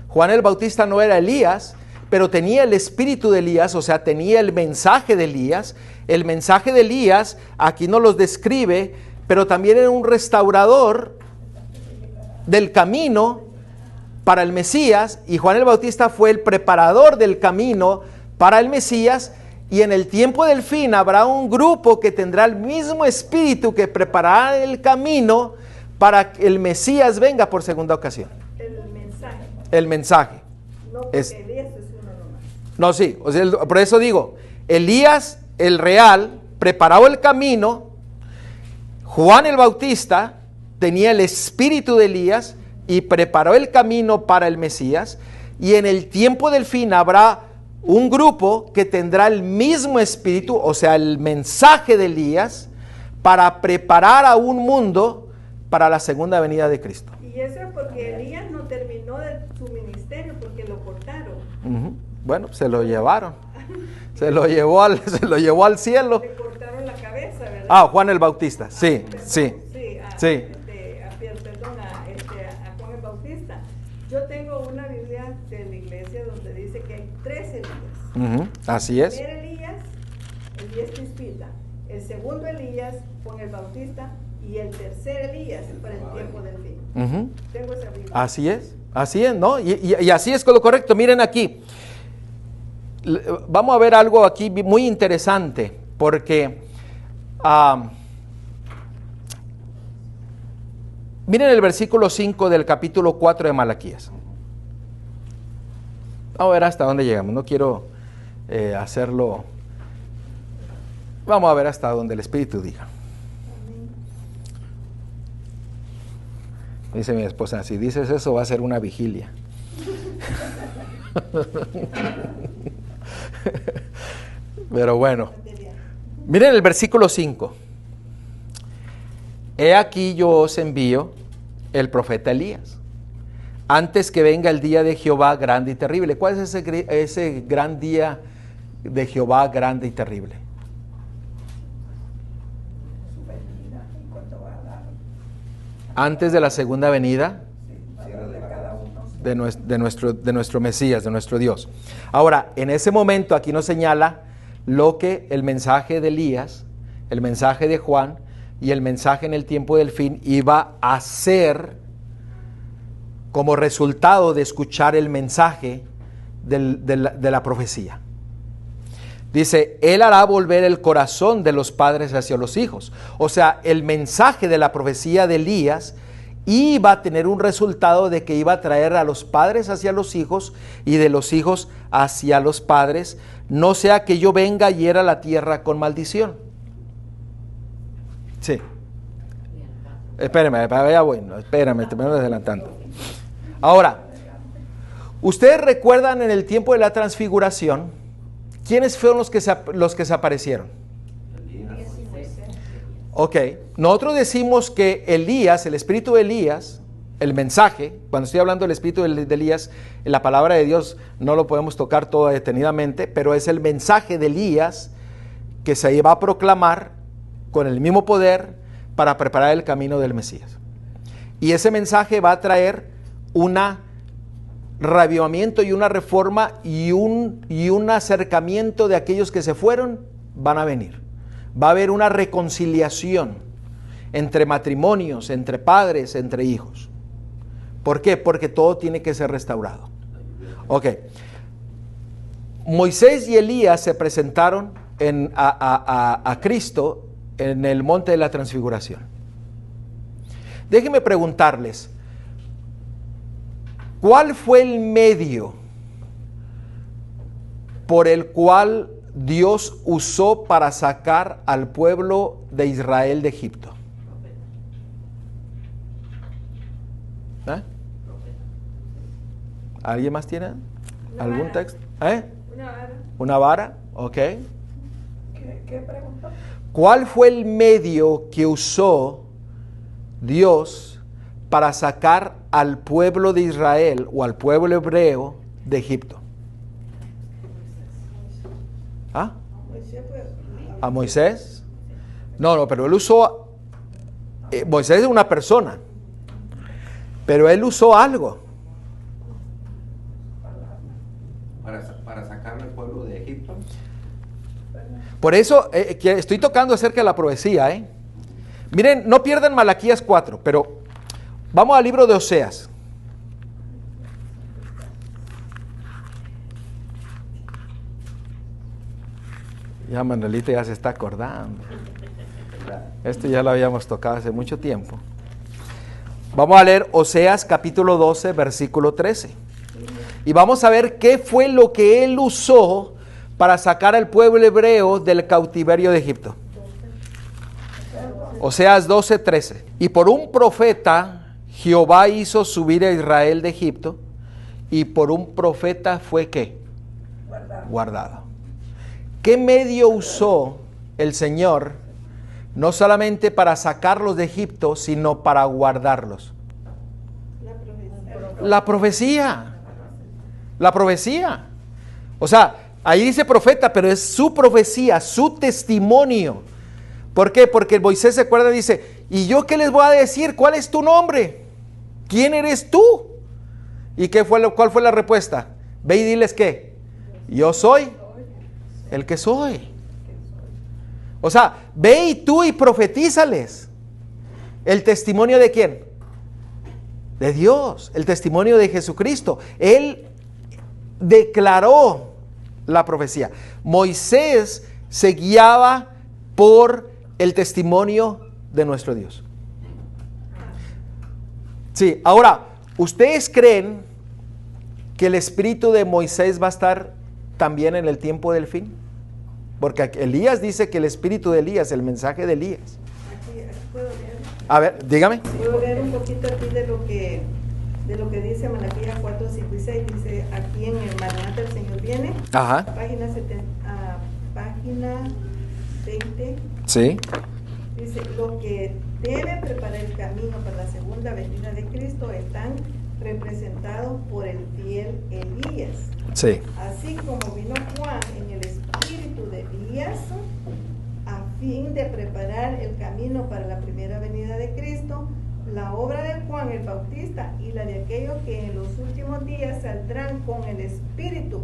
Juan el Bautista no era Elías, pero tenía el espíritu de Elías, o sea, tenía el mensaje de Elías. El mensaje de Elías, aquí nos los describe, pero también era un restaurador del camino para el Mesías, y Juan el Bautista fue el preparador del camino para el Mesías, y en el tiempo del fin habrá un grupo que tendrá el mismo espíritu que preparará el camino para que el Mesías venga por segunda ocasión. El mensaje. No, porque Elías es uno nomás. No, sí, o sea, por eso digo, Elías, el real, preparó el camino. Juan el Bautista tenía el espíritu de Elías y preparó el camino para el Mesías, y en el tiempo del fin habrá un grupo que tendrá el mismo espíritu, o sea, el mensaje de Elías, para preparar a un mundo para la segunda venida de Cristo. Y eso es porque Elías no terminó su ministerio, porque lo cortaron. Bueno, se lo llevaron. Se lo llevó al cielo. Le cortaron la cabeza, ¿verdad? Ah, Juan el Bautista, sí. A Juan el Bautista. Yo tengo una Biblia de la iglesia donde dice que hay 3 Elías. Así es. El primer Elías Crispita. El segundo Elías, Juan el Bautista. Y el tercer Elías para el tiempo del fin. Tengo esa Biblia. Así es, ¿no? Y así es con lo correcto. Miren aquí. Vamos a ver algo aquí muy interesante, porque miren el versículo 5 del capítulo 4 de Malaquías. Vamos a ver hasta dónde llegamos. No quiero hacerlo. Vamos a ver hasta donde el Espíritu diga. Dice mi esposa, si dices eso va a ser una vigilia. Pero bueno, miren el versículo 5. He aquí yo os envío el profeta Elías, antes que venga el día de Jehová grande y terrible. ¿Cuál es ese gran día de Jehová grande y terrible? Antes de la segunda venida de nuestro Mesías, de nuestro Dios. Ahora, en ese momento aquí nos señala lo que el mensaje de Elías, el mensaje de Juan y el mensaje en el tiempo del fin iba a ser como resultado de escuchar el mensaje de la profecía. Dice, Él hará volver el corazón de los padres hacia los hijos. O sea, el mensaje de la profecía de Elías iba a tener un resultado de que iba a traer a los padres hacia los hijos y de los hijos hacia los padres, no sea que yo venga y hiera la tierra con maldición. Sí. Espérame, ya voy. No, espérame, te me voy adelantando. Ahora, ustedes recuerdan en el tiempo de la transfiguración, ¿quiénes fueron los que se aparecieron? Ok, nosotros decimos que Elías, el espíritu de Elías, el mensaje, cuando estoy hablando del espíritu de Elías, en la palabra de Dios no lo podemos tocar todo detenidamente, pero es el mensaje de Elías que se va a proclamar con el mismo poder para preparar el camino del Mesías. Y ese mensaje va a traer un reavivamiento y una reforma y un acercamiento de aquellos que se fueron, van a venir. Va a haber una reconciliación entre matrimonios, entre padres, entre hijos. ¿Por qué? Porque todo tiene que ser restaurado. Ok. Moisés y Elías se presentaron a Cristo en el monte de la transfiguración. Déjenme preguntarles, ¿cuál fue el medio por el cual Dios usó para sacar al pueblo de Israel de Egipto? ¿Eh? ¿Alguien más tiene algún texto? Una vara. ¿Una vara? Ok. ¿Qué preguntó? ¿Cuál fue el medio que usó Dios para sacar al pueblo de Israel o al pueblo hebreo de Egipto? ¿Ah? ¿A Moisés? No, pero él usó... Moisés es una persona, pero él usó algo. Para sacarlo al pueblo de Egipto. Por eso estoy tocando acerca de la profecía. Miren, no pierdan Malaquías 4, pero vamos al libro de Oseas. Ya Manuelita ya se está acordando. Esto ya lo habíamos tocado hace mucho tiempo. Vamos a leer Oseas capítulo 12, versículo 13. Y vamos a ver qué fue lo que él usó para sacar al pueblo hebreo del cautiverio de Egipto. Oseas 12, 13. Y por un profeta Jehová hizo subir a Israel de Egipto, y por un profeta fue ¿qué? Guardado. ¿Qué medio usó el Señor no solamente para sacarlos de Egipto, sino para guardarlos? La profecía. La profecía. O sea, ahí dice profeta, pero es su profecía, su testimonio. ¿Por qué? Porque Moisés se acuerda y dice, ¿y yo qué les voy a decir? ¿Cuál es tu nombre? ¿Quién eres tú? ¿Y cuál fue la respuesta? Ve y diles ¿qué? Yo soy el que soy. O sea, ve y tú y profetízales. ¿El testimonio de quién? De Dios, el testimonio de Jesucristo. Él declaró la profecía. Moisés se guiaba por el testimonio de nuestro Dios. Sí, ahora, ¿ustedes creen que el espíritu de Moisés va a estar también en el tiempo del fin? Porque Elías dice que el espíritu de Elías, el mensaje de Elías. Aquí puedo leer. A ver, dígame. Puedo leer un poquito aquí de lo que dice Malaquías 4, 5 y 6. Dice aquí en el Maranata el Señor viene. Ajá. Página 20. Sí. Dice, lo que deben preparar el camino para la segunda venida de Cristo están representados por el fiel Elías. Sí. Así como vino Juan en el espíritu de Elías, a fin de preparar el camino para la primera venida de Cristo, la obra de Juan el Bautista y la de aquellos que en los últimos días saldrán con el espíritu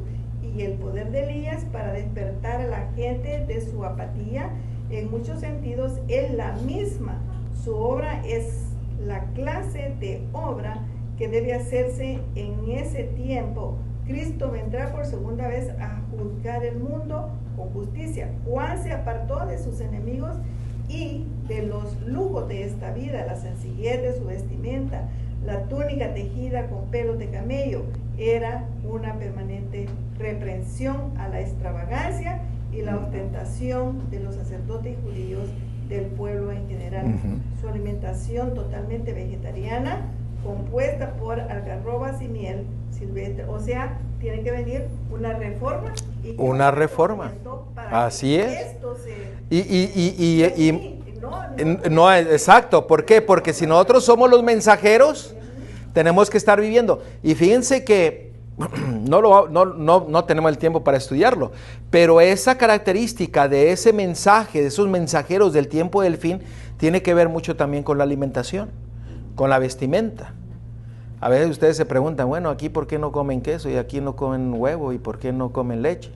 y el poder de Elías para despertar a la gente de su apatía, en muchos sentidos es la misma. Su obra es la clase de obra que debe hacerse en ese tiempo. Cristo vendrá por segunda vez a juzgar el mundo con justicia. Juan se apartó de sus enemigos y de los lujos de esta vida, la sencillez de su vestimenta, la túnica tejida con pelos de camello, era una permanente reprensión a la extravagancia y la ostentación de los sacerdotes judíos, del pueblo en general. Su alimentación totalmente vegetariana, compuesta por algarrobas y miel silvestre. O sea, tiene que venir una reforma. Una reforma. Así es. No, exacto. ¿Por qué? Porque si nosotros somos los mensajeros, tenemos que estar viviendo. Y fíjense que no tenemos el tiempo para estudiarlo, pero esa característica de ese mensaje, de esos mensajeros del tiempo del fin, tiene que ver mucho también con la alimentación, con la vestimenta. A veces ustedes se preguntan, bueno, aquí por qué no comen queso y aquí no comen huevo y por qué no comen leche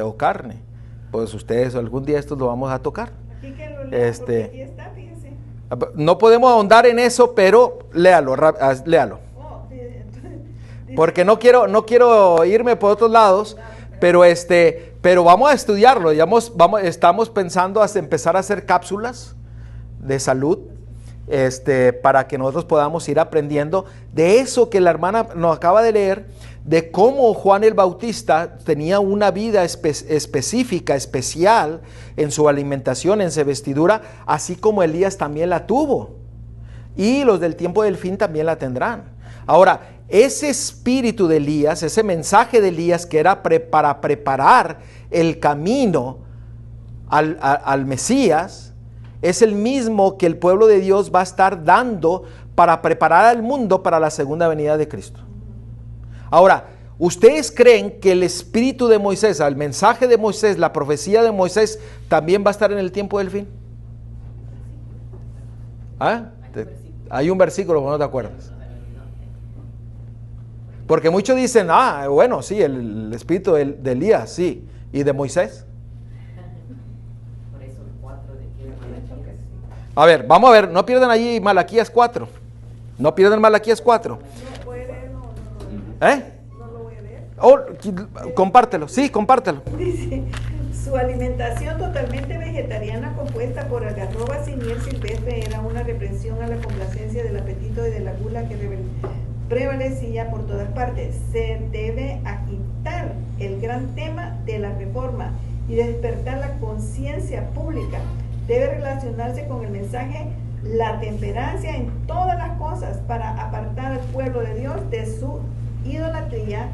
o carne. Pues ustedes algún día esto lo vamos a tocar. Aquí que lo lea, porque aquí está, fíjense. No podemos ahondar en eso, pero léalo. Porque no quiero irme por otros lados, pero vamos a estudiarlo. Estamos pensando hasta empezar a hacer cápsulas de salud, para que nosotros podamos ir aprendiendo de eso que la hermana nos acaba de leer, de cómo Juan el Bautista tenía una vida específica, especial en su alimentación, en su vestidura, así como Elías también la tuvo. Y los del tiempo del fin también la tendrán. Ahora, ese espíritu de Elías, ese mensaje de Elías que era para preparar el camino al Mesías, es el mismo que el pueblo de Dios va a estar dando para preparar al mundo para la segunda venida de Cristo. Ahora, ¿ustedes creen que el espíritu de Moisés, el mensaje de Moisés, la profecía de Moisés, también va a estar en el tiempo del fin? ¿Ah? Hay un versículo, ¿no te acuerdas? Porque muchos dicen, bueno, sí, el espíritu de Elías, sí, ¿y de Moisés? A ver, vamos a ver, no pierdan allí Malaquías 4. No pierdan Malaquías 4. No puede, no lo voy a leer. Compártelo, sí, compártelo. Dice, su alimentación totalmente vegetariana compuesta por algarrobas y miel silvestre era una reprensión a la complacencia del apetito y de la gula que prevalecía por todas partes. Se debe agitar el gran tema de la reforma y despertar la conciencia pública. Debe relacionarse con el mensaje la temperancia en todas las cosas para apartar al pueblo de Dios de su idolatría,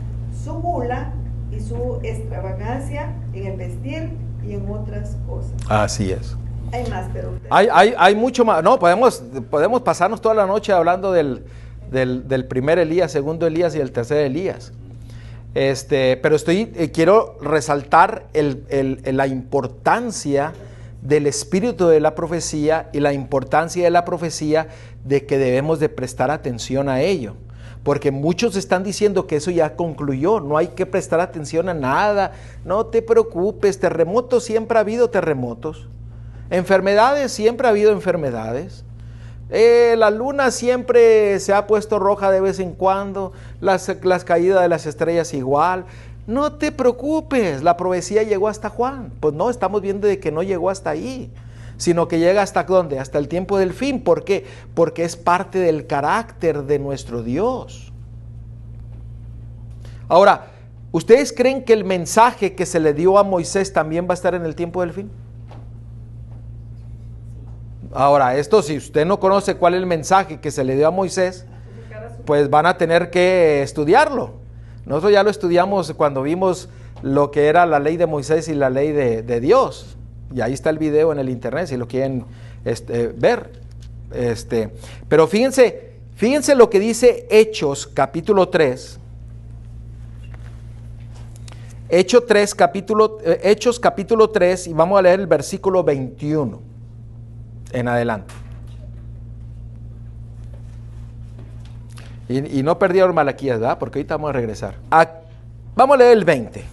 su gula y su extravagancia en el vestir y en otras cosas. Así es. Hay más, pero hay mucho más. No, podemos pasarnos toda la noche hablando del primer Elías, segundo Elías y el tercer Elías. Pero quiero resaltar la importancia del espíritu de la profecía y la importancia de la profecía, de que debemos de prestar atención a ello, porque muchos están diciendo que eso ya concluyó, no hay que prestar atención a nada, no te preocupes, terremotos, siempre ha habido terremotos, enfermedades, siempre ha habido enfermedades, la luna siempre se ha puesto roja de vez en cuando, las caídas de las estrellas igual. No te preocupes, la profecía llegó hasta Juan. Pues no, estamos viendo de que no llegó hasta ahí, sino que llega hasta ¿dónde? Hasta el tiempo del fin. ¿Por qué? Porque es parte del carácter de nuestro Dios. Ahora, ¿ustedes creen que el mensaje que se le dio a Moisés también va a estar en el tiempo del fin? Ahora, esto, si usted no conoce cuál es el mensaje que se le dio a Moisés, pues van a tener que estudiarlo. Nosotros ya lo estudiamos cuando vimos lo que era la ley de Moisés y la ley de Dios. Y ahí está el video en el internet si lo quieren ver. Pero fíjense lo que dice Hechos capítulo 3. Hechos capítulo 3, y vamos a leer el versículo 21 en adelante. Y no perdieron Malaquías, ¿verdad? Porque ahorita vamos a regresar. Vamos a leer el 20.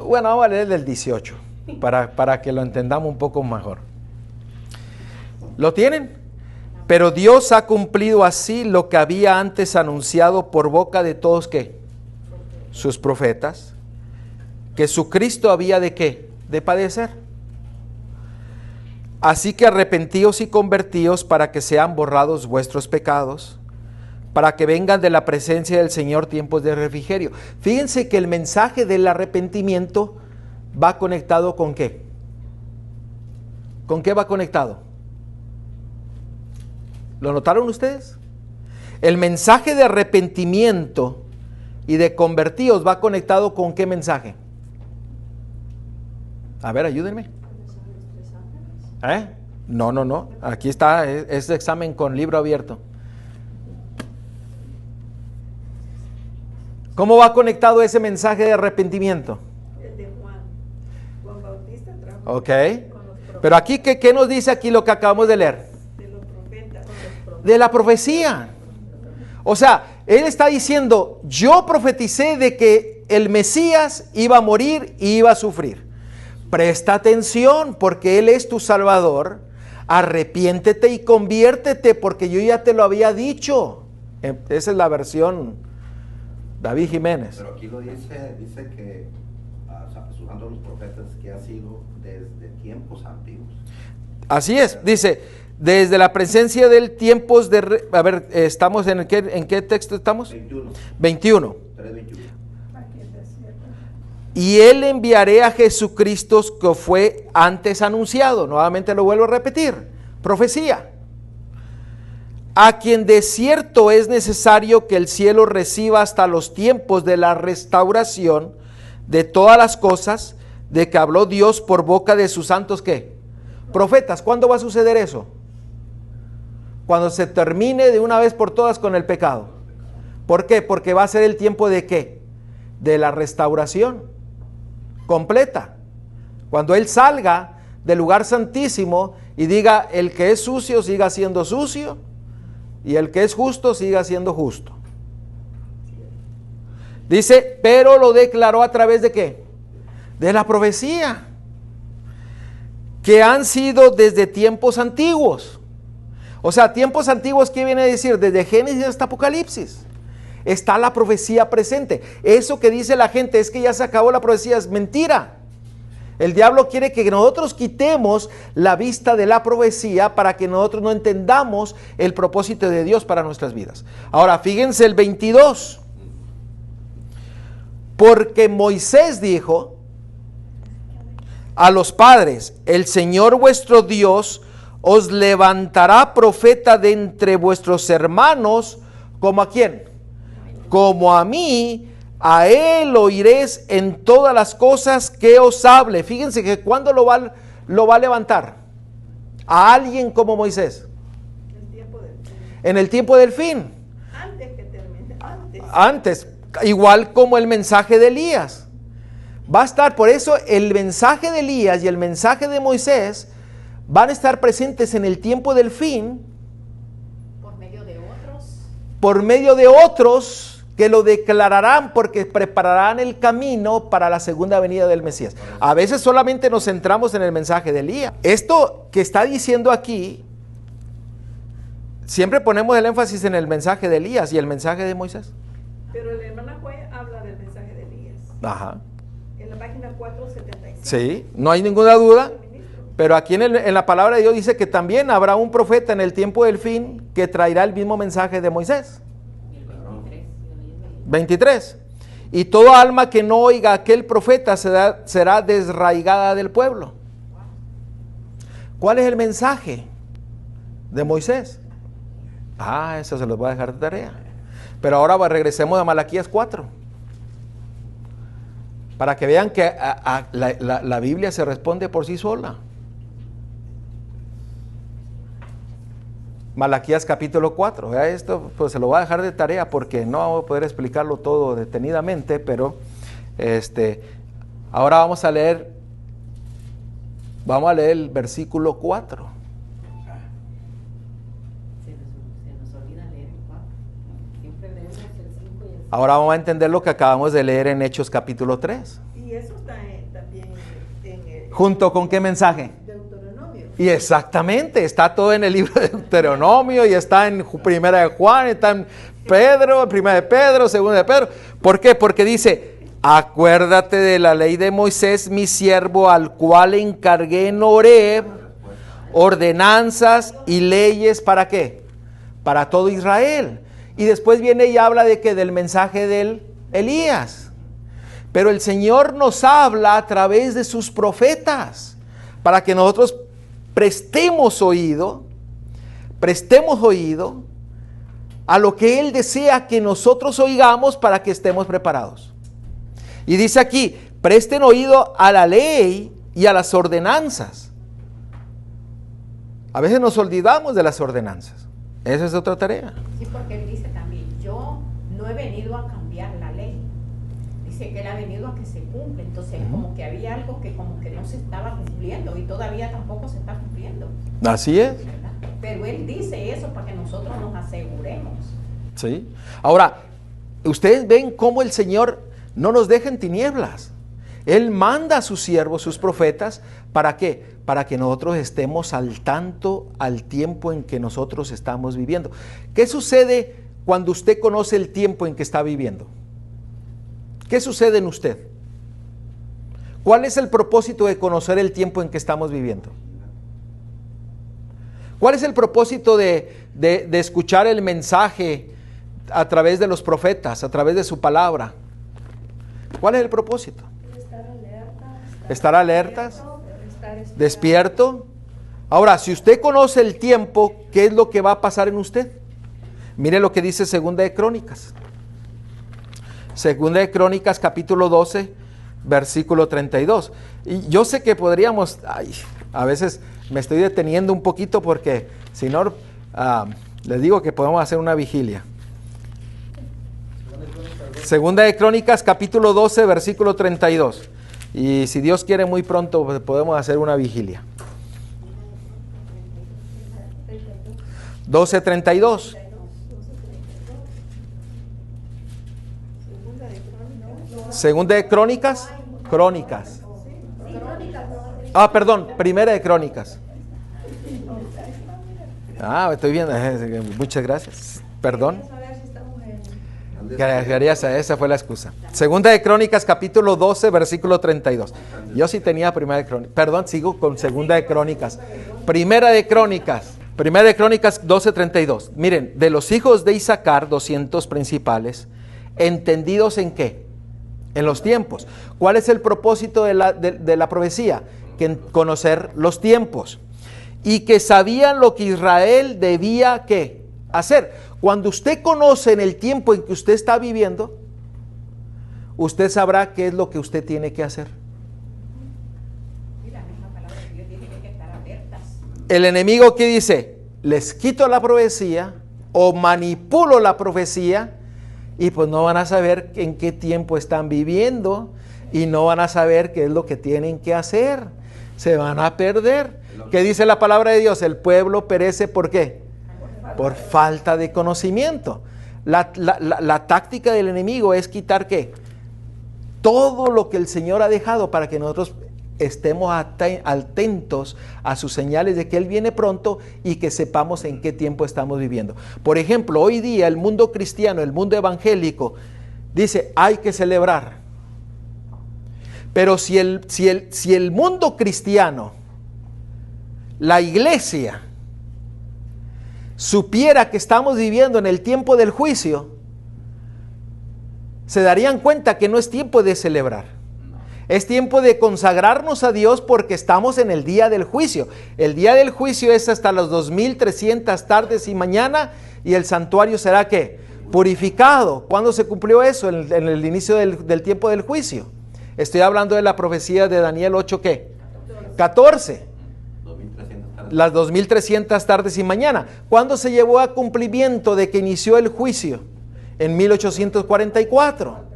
Bueno, vamos a leer el 18 para que lo entendamos un poco mejor. ¿Lo tienen? Pero Dios ha cumplido así lo que había antes anunciado por boca de todos, ¿qué? Sus profetas, que su Cristo había de ¿qué? De padecer. Así que arrepentíos y convertíos para que sean borrados vuestros pecados, para que vengan de la presencia del Señor tiempos de refrigerio. Fíjense que el mensaje del arrepentimiento va conectado ¿con qué? ¿Con qué va conectado? ¿Lo notaron ustedes? El mensaje de arrepentimiento y de convertíos va conectado ¿con qué mensaje? A ver, ayúdenme. No. Aquí está, es examen con libro abierto. ¿Cómo va conectado ese mensaje de arrepentimiento? El de Juan Bautista trajo Ok. con los profetas, Pero aquí, ¿qué nos dice aquí lo que acabamos de leer? de los profetas. De la profecía. O sea, él está diciendo, yo profeticé de que el Mesías iba a morir y iba a sufrir. Presta atención porque Él es tu Salvador. Arrepiéntete y conviértete porque yo ya te lo había dicho. Esa es la versión David Jiménez. Pero aquí lo dice que, usando los profetas, que ha sido desde tiempos antiguos. Así es, dice, desde la presencia del tiempos de... A ver, estamos en qué texto estamos? 21. 3:21. Aquí es desierto. Y Él enviaré a Jesucristo que fue antes anunciado. Nuevamente lo vuelvo a repetir. Profecía. A quien de cierto es necesario que el cielo reciba hasta los tiempos de la restauración de todas las cosas de que habló Dios por boca de sus santos, ¿qué? Profetas. ¿Cuándo va a suceder eso? Cuando se termine de una vez por todas con el pecado. ¿Por qué? Porque va a ser el tiempo de ¿qué? De la restauración completa. Cuando Él salga del lugar santísimo y diga, el que es sucio siga siendo sucio y el que es justo siga siendo justo. Dice, pero lo declaró a través de ¿qué? De la profecía, que han sido desde tiempos antiguos. O sea, tiempos antiguos, ¿qué viene a decir? Desde Génesis hasta Apocalipsis. Está la profecía presente. Eso que dice la gente es que ya se acabó la profecía, es mentira. El diablo quiere que nosotros quitemos la vista de la profecía para que nosotros no entendamos el propósito de Dios para nuestras vidas. Ahora, fíjense el 22. Porque Moisés dijo a los padres, el Señor vuestro Dios os levantará profeta de entre vuestros hermanos, ¿como a quién? Como a mí, a él oiréis en todas las cosas que os hable. Fíjense que ¿cuándo lo va a levantar? A alguien como Moisés. El tiempo del fin. En el tiempo del fin. Antes que termine, Antes, igual como el mensaje de Elías. Va a estar, por eso el mensaje de Elías y el mensaje de Moisés van a estar presentes en el tiempo del fin. Por medio de otros. Por medio de otros que lo declararán porque prepararán el camino para la segunda venida del Mesías. A veces solamente nos centramos en el mensaje de Elías. Esto que está diciendo aquí, siempre ponemos el énfasis en el mensaje de Elías y el mensaje de Moisés. Pero la hermana Joya habla del mensaje de Elías. Ajá. En la página 475. Sí, no hay ninguna duda. Pero aquí en la palabra de Dios dice que también habrá un profeta en el tiempo del fin que traerá el mismo mensaje de Moisés. 23. Y toda alma que no oiga a aquel profeta será desraigada del pueblo. ¿Cuál es el mensaje de Moisés? Eso se los voy a dejar de tarea. Pero ahora regresemos a Malaquías 4. Para que vean que la Biblia se responde por sí sola. Malaquías capítulo 4. Esto pues se lo voy a dejar de tarea porque no vamos a poder explicarlo todo detenidamente, pero ahora vamos a leer el versículo 4. Se nos olvida leer el 4. Siempre leemos el 5 y el 6. Ahora vamos a entender lo que acabamos de leer en Hechos capítulo 3. Y eso está también en ¿Junto con qué mensaje? Deuteronomio. Y exactamente, está todo en el libro de Deuteronomio y está en Primera de Juan, está en Pedro, Primera de Pedro, Segunda de Pedro. ¿Por qué? Porque dice, acuérdate de la ley de Moisés, mi siervo, al cual encargué en Horeb ordenanzas y leyes, ¿para qué? Para todo Israel. Y después viene y habla de que del mensaje del Elías. Pero el Señor nos habla a través de sus profetas para que nosotros prestemos oído a lo que Él desea que nosotros oigamos para que estemos preparados. Y dice aquí, presten oído a la ley y a las ordenanzas. A veces nos olvidamos de las ordenanzas. Esa es otra tarea. Sí, porque él dice también, yo no he venido a cambiar la ley. Dice que él ha venido a que se cumpla. Entonces, como que había algo que como que no se estaba cumpliendo y todavía tampoco se está cumpliendo. Así es. ¿Verdad? Pero él dice eso para que nosotros nos aseguremos. Sí. Ahora, ustedes ven cómo el Señor no nos deja en tinieblas. Él manda a sus siervos, sus profetas, ¿para qué? Para que nosotros estemos al tanto al tiempo en que nosotros estamos viviendo. ¿Qué sucede cuando usted conoce el tiempo en que está viviendo? ¿Qué sucede en usted? ¿Cuál es el propósito de conocer el tiempo en que estamos viviendo? ¿Cuál es el propósito de escuchar el mensaje a través de los profetas, a través de su palabra? ¿Cuál es el propósito? Estar alertas, despierto. Ahora, si usted conoce el tiempo, ¿qué es lo que va a pasar en usted? Mire lo que dice Segunda de Crónicas. Segunda de Crónicas, capítulo 12, versículo 32. Y yo sé que podríamos, a veces me estoy deteniendo un poquito porque, si no, les digo que podemos hacer una vigilia. Segunda de Crónicas, capítulo 12, versículo 32. Y si Dios quiere, muy pronto podemos hacer una vigilia. 12:32. Segunda de Crónicas. Crónicas. Perdón, Primera de Crónicas. Estoy viendo. Muchas gracias. Perdón. Esa fue la excusa. Segunda de Crónicas, capítulo 12, versículo 32. Yo sí tenía Primera de Crónicas. Perdón, sigo con Segunda de Crónicas. Primera de Crónicas 12:32. Miren, de los hijos de Isaacar, 200 principales, entendidos en qué? En los tiempos. ¿Cuál es el propósito de la profecía? Que conocer los tiempos. Y que sabían lo que Israel debía ¿qué? Hacer. Cuando usted conoce en el tiempo en que usted está viviendo, usted sabrá qué es lo que usted tiene que hacer. El enemigo, ¿qué dice? Les quito la profecía o manipulo la profecía y pues no van a saber en qué tiempo están viviendo y no van a saber qué es lo que tienen que hacer. Se van a perder. ¿Qué dice la palabra de Dios? El pueblo perece ¿por qué? Por falta de conocimiento. La táctica del enemigo es quitar ¿qué? Todo lo que el Señor ha dejado para que nosotros estemos atentos a sus señales de que Él viene pronto y que sepamos en qué tiempo estamos viviendo. Por ejemplo, hoy día el mundo cristiano, el mundo evangélico, dice hay que celebrar. Pero si el mundo cristiano, la iglesia, supiera que estamos viviendo en el tiempo del juicio, se darían cuenta que no es tiempo de celebrar. Es tiempo de consagrarnos a Dios porque estamos en el día del juicio. El día del juicio es hasta las 2300 tardes y mañana y el santuario será ¿qué? Purificado. ¿Cuándo se cumplió eso? En el inicio del tiempo del juicio. Estoy hablando de la profecía de Daniel 8, ¿qué? 14. Las 2300 tardes y mañana. ¿Cuándo se llevó a cumplimiento de que inició el juicio? En 1844.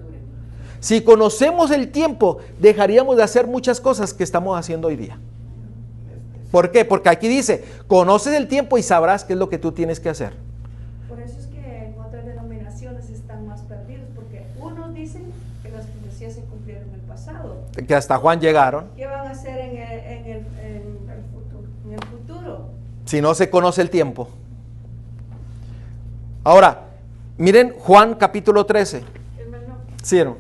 Si conocemos el tiempo, dejaríamos de hacer muchas cosas que estamos haciendo hoy día. ¿Por qué? Porque aquí dice, conoces el tiempo y sabrás qué es lo que tú tienes que hacer. Por eso es que en otras denominaciones están más perdidos, porque unos dicen que las profecías se cumplieron en el pasado. Que hasta Juan llegaron. ¿Qué van a hacer en el futuro? Si no se conoce el tiempo. Ahora, miren Juan capítulo 13. Hermano, ¿Sí, no?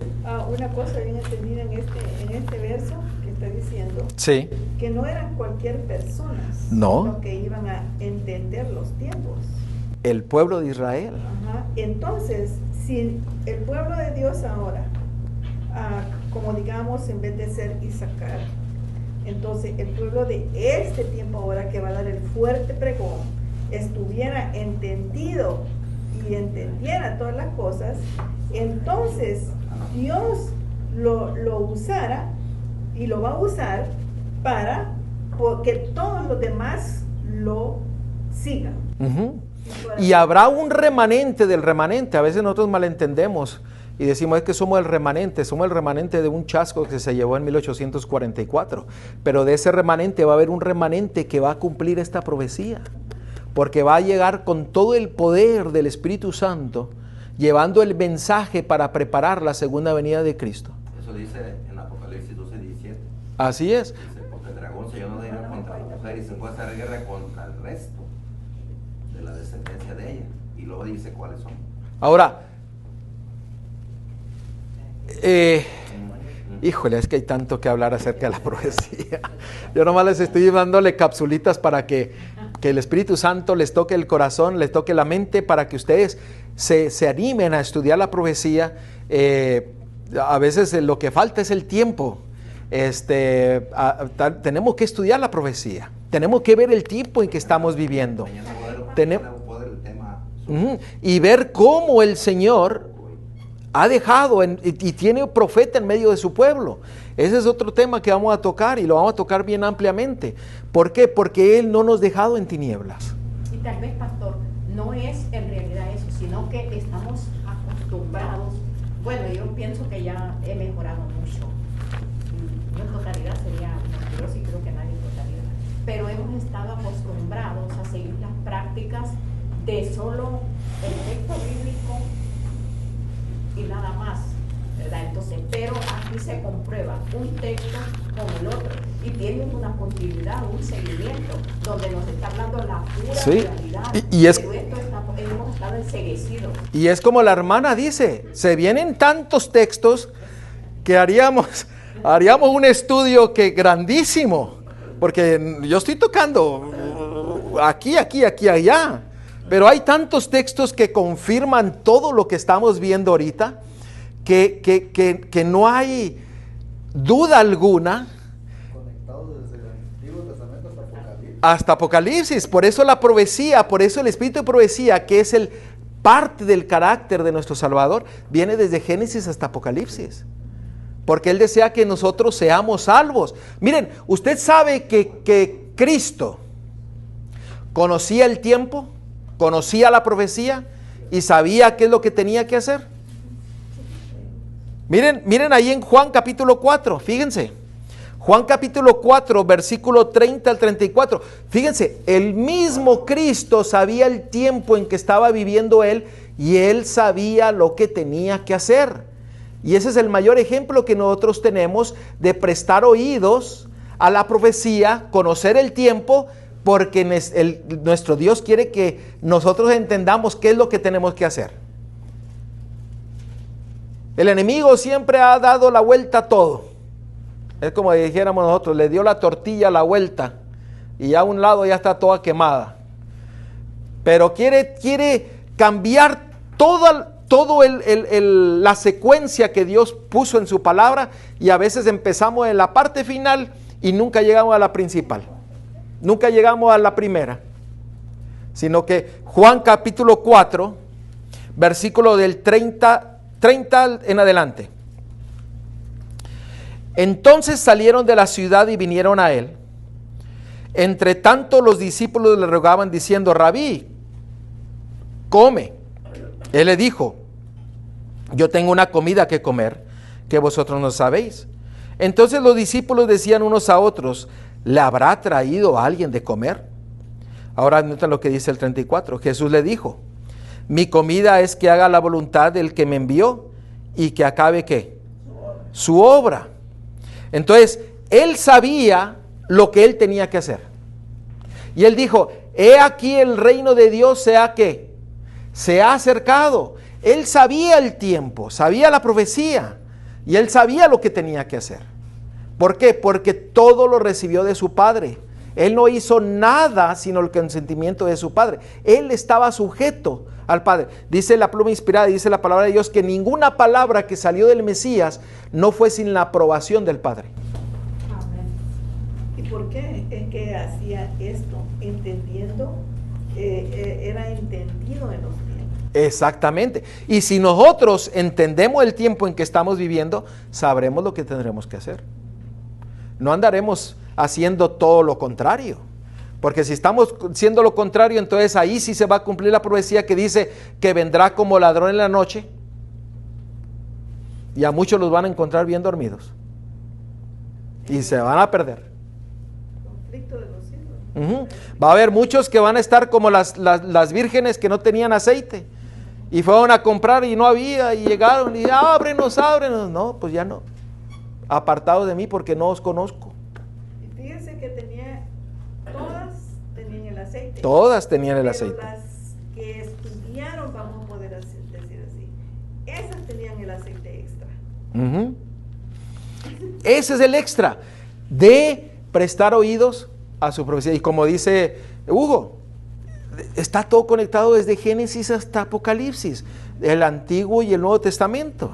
una cosa bien entendida en este verso que está diciendo, Sí. que no eran cualquier personas No. que iban a entender los tiempos. El pueblo de Israel. Ajá. Entonces, si el pueblo de Dios ahora, como digamos, en vez de ser Isaacar, entonces el pueblo de este tiempo ahora que va a dar el fuerte pregón, estuviera entendido y entendiera todas las cosas, entonces Dios lo usara y lo va a usar para que todos los demás lo sigan. Ujú. Y habrá un remanente del remanente. A veces nosotros malentendemos y decimos es que somos el remanente de un chasco que se llevó en 1844. Pero de ese remanente va a haber un remanente que va a cumplir esta profecía, porque va a llegar con todo el poder del Espíritu Santo, llevando el mensaje para preparar la segunda venida de Cristo. Eso dice en Apocalipsis 12:17. Así es. Dice, porque el dragón se llenó de ira contra la mujer y se fue a hacer guerra contra el resto de la descendencia de ella. Y luego dice cuáles son. Ahora, híjole, es que hay tanto que hablar acerca de la profecía. Yo nomás les estoy dándole capsulitas para que el Espíritu Santo les toque el corazón, les toque la mente, para que ustedes se animen a estudiar la profecía. A veces lo que falta es el tiempo. Tenemos que estudiar la profecía. Tenemos que ver el tiempo en que estamos viviendo. Y ver cómo el Señor ha dejado y tiene profeta en medio de su pueblo. Ese es otro tema que vamos a tocar, y lo vamos a tocar bien ampliamente. ¿Por qué? Porque Él no nos ha dejado en tinieblas. Y tal vez, pastor, no es en realidad eso, sino que estamos acostumbrados. Bueno, yo pienso que ya he mejorado mucho. Yo en totalidad sería mentiroso y creo que nadie en totalidad. Pero hemos estado acostumbrados a seguir las prácticas de solo el texto bíblico y nada más, ¿verdad? Entonces, pero aquí se comprueba un texto con el otro y tiene una continuidad, un seguimiento, donde nos está hablando la pura realidad. Y es, pero esto hemos estado enceguecidos. Y es como la hermana dice, se vienen tantos textos que haríamos un estudio que grandísimo, porque yo estoy tocando aquí, allá. Pero hay tantos textos que confirman todo lo que estamos viendo ahorita, que no hay duda alguna. Conectados desde el Antiguo Testamento hasta Apocalipsis. Hasta Apocalipsis. Por eso la profecía, por eso el espíritu de profecía, que es parte del carácter de nuestro Salvador, viene desde Génesis hasta Apocalipsis. Porque Él desea que nosotros seamos salvos. Miren, usted sabe que Cristo conocía el tiempo, conocía la profecía y sabía qué es lo que tenía que hacer. Miren ahí en Juan capítulo 4, fíjense. Juan capítulo 4, versículo 30 al 34. Fíjense, el mismo Cristo sabía el tiempo en que estaba viviendo Él, y Él sabía lo que tenía que hacer. Y ese es el mayor ejemplo que nosotros tenemos de prestar oídos a la profecía, conocer el tiempo, porque nuestro Dios quiere que nosotros entendamos qué es lo que tenemos que hacer. El enemigo siempre ha dado la vuelta a todo. Es como dijéramos nosotros, le dio la tortilla la vuelta y ya a un lado ya está toda quemada. Pero quiere cambiar toda la secuencia que Dios puso en su palabra, y a veces empezamos en la parte final y nunca llegamos a la principal. Nunca llegamos a la primera, sino que Juan capítulo 4, versículo del 30 en adelante. Entonces salieron de la ciudad y vinieron a él. Entre tanto los discípulos le rogaban diciendo: Rabí, come. Él le dijo: yo tengo una comida que comer que vosotros no sabéis. Entonces los discípulos decían unos a otros: ¿le habrá traído a alguien de comer? Ahora noten lo que dice el 34. Jesús le dijo: mi comida es que haga la voluntad del que me envió y que acabe ¿qué? Su obra. Entonces, él sabía lo que él tenía que hacer. Y él dijo: he aquí el reino de Dios se ha acercado. Él sabía el tiempo, sabía la profecía, y él sabía lo que tenía que hacer. ¿Por qué? Porque todo lo recibió de su Padre. Él no hizo nada sino el consentimiento de su Padre. Él estaba sujeto al Padre. Dice la pluma inspirada, dice la palabra de Dios, que ninguna palabra que salió del Mesías no fue sin la aprobación del Padre. Amén. ¿Y por qué es que hacía esto? Entendiendo, era entendido en los tiempos. Exactamente. Y si nosotros entendemos el tiempo en que estamos viviendo, sabremos lo que tendremos que hacer. No andaremos haciendo todo lo contrario, Porque si estamos siendo lo contrario, entonces ahí sí se va a cumplir la profecía que dice que vendrá como ladrón en la noche y a muchos los van a encontrar bien dormidos y se van a perder. Conflicto de los hijos. Va a haber muchos que van a estar como las vírgenes que no tenían aceite y fueron a comprar y no había y llegaron y ábrenos. No, pues ya no. Apartados de mí porque no os conozco. Y fíjense que todas tenían el aceite. Todas tenían el Pero aceite. las que estudiaron, vamos a poder decir así, esas tenían el aceite extra. Ese es el extra de prestar oídos a su profecía. Y como dice Hugo, está todo conectado desde Génesis hasta Apocalipsis, el Antiguo y el Nuevo Testamento.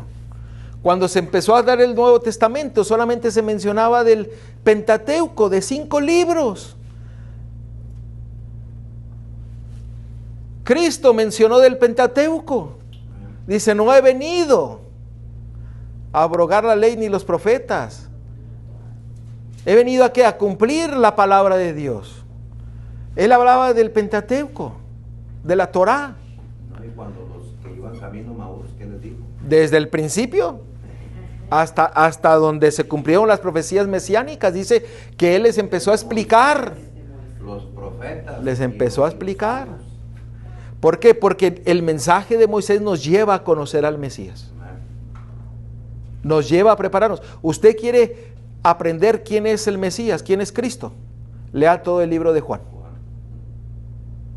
Cuando se empezó a dar el Nuevo Testamento, solamente se mencionaba del Pentateuco, de 5 libros. Cristo mencionó del Pentateuco. Dice, no he venido a abrogar la ley ni los profetas. He venido ¿a qué? A cumplir la palabra de Dios. Él hablaba del Pentateuco, de la Torá. No, y cuando los que iban camino a Maús, ¿qué les dijo? Desde el principio hasta donde se cumplieron las profecías mesiánicas, dice que Él les empezó a explicar. Los profetas. Les empezó a explicar. ¿Por qué? Porque el mensaje de Moisés nos lleva a conocer al Mesías. Nos lleva a prepararnos. Usted quiere aprender quién es el Mesías, quién es Cristo. Lea todo el libro de Juan.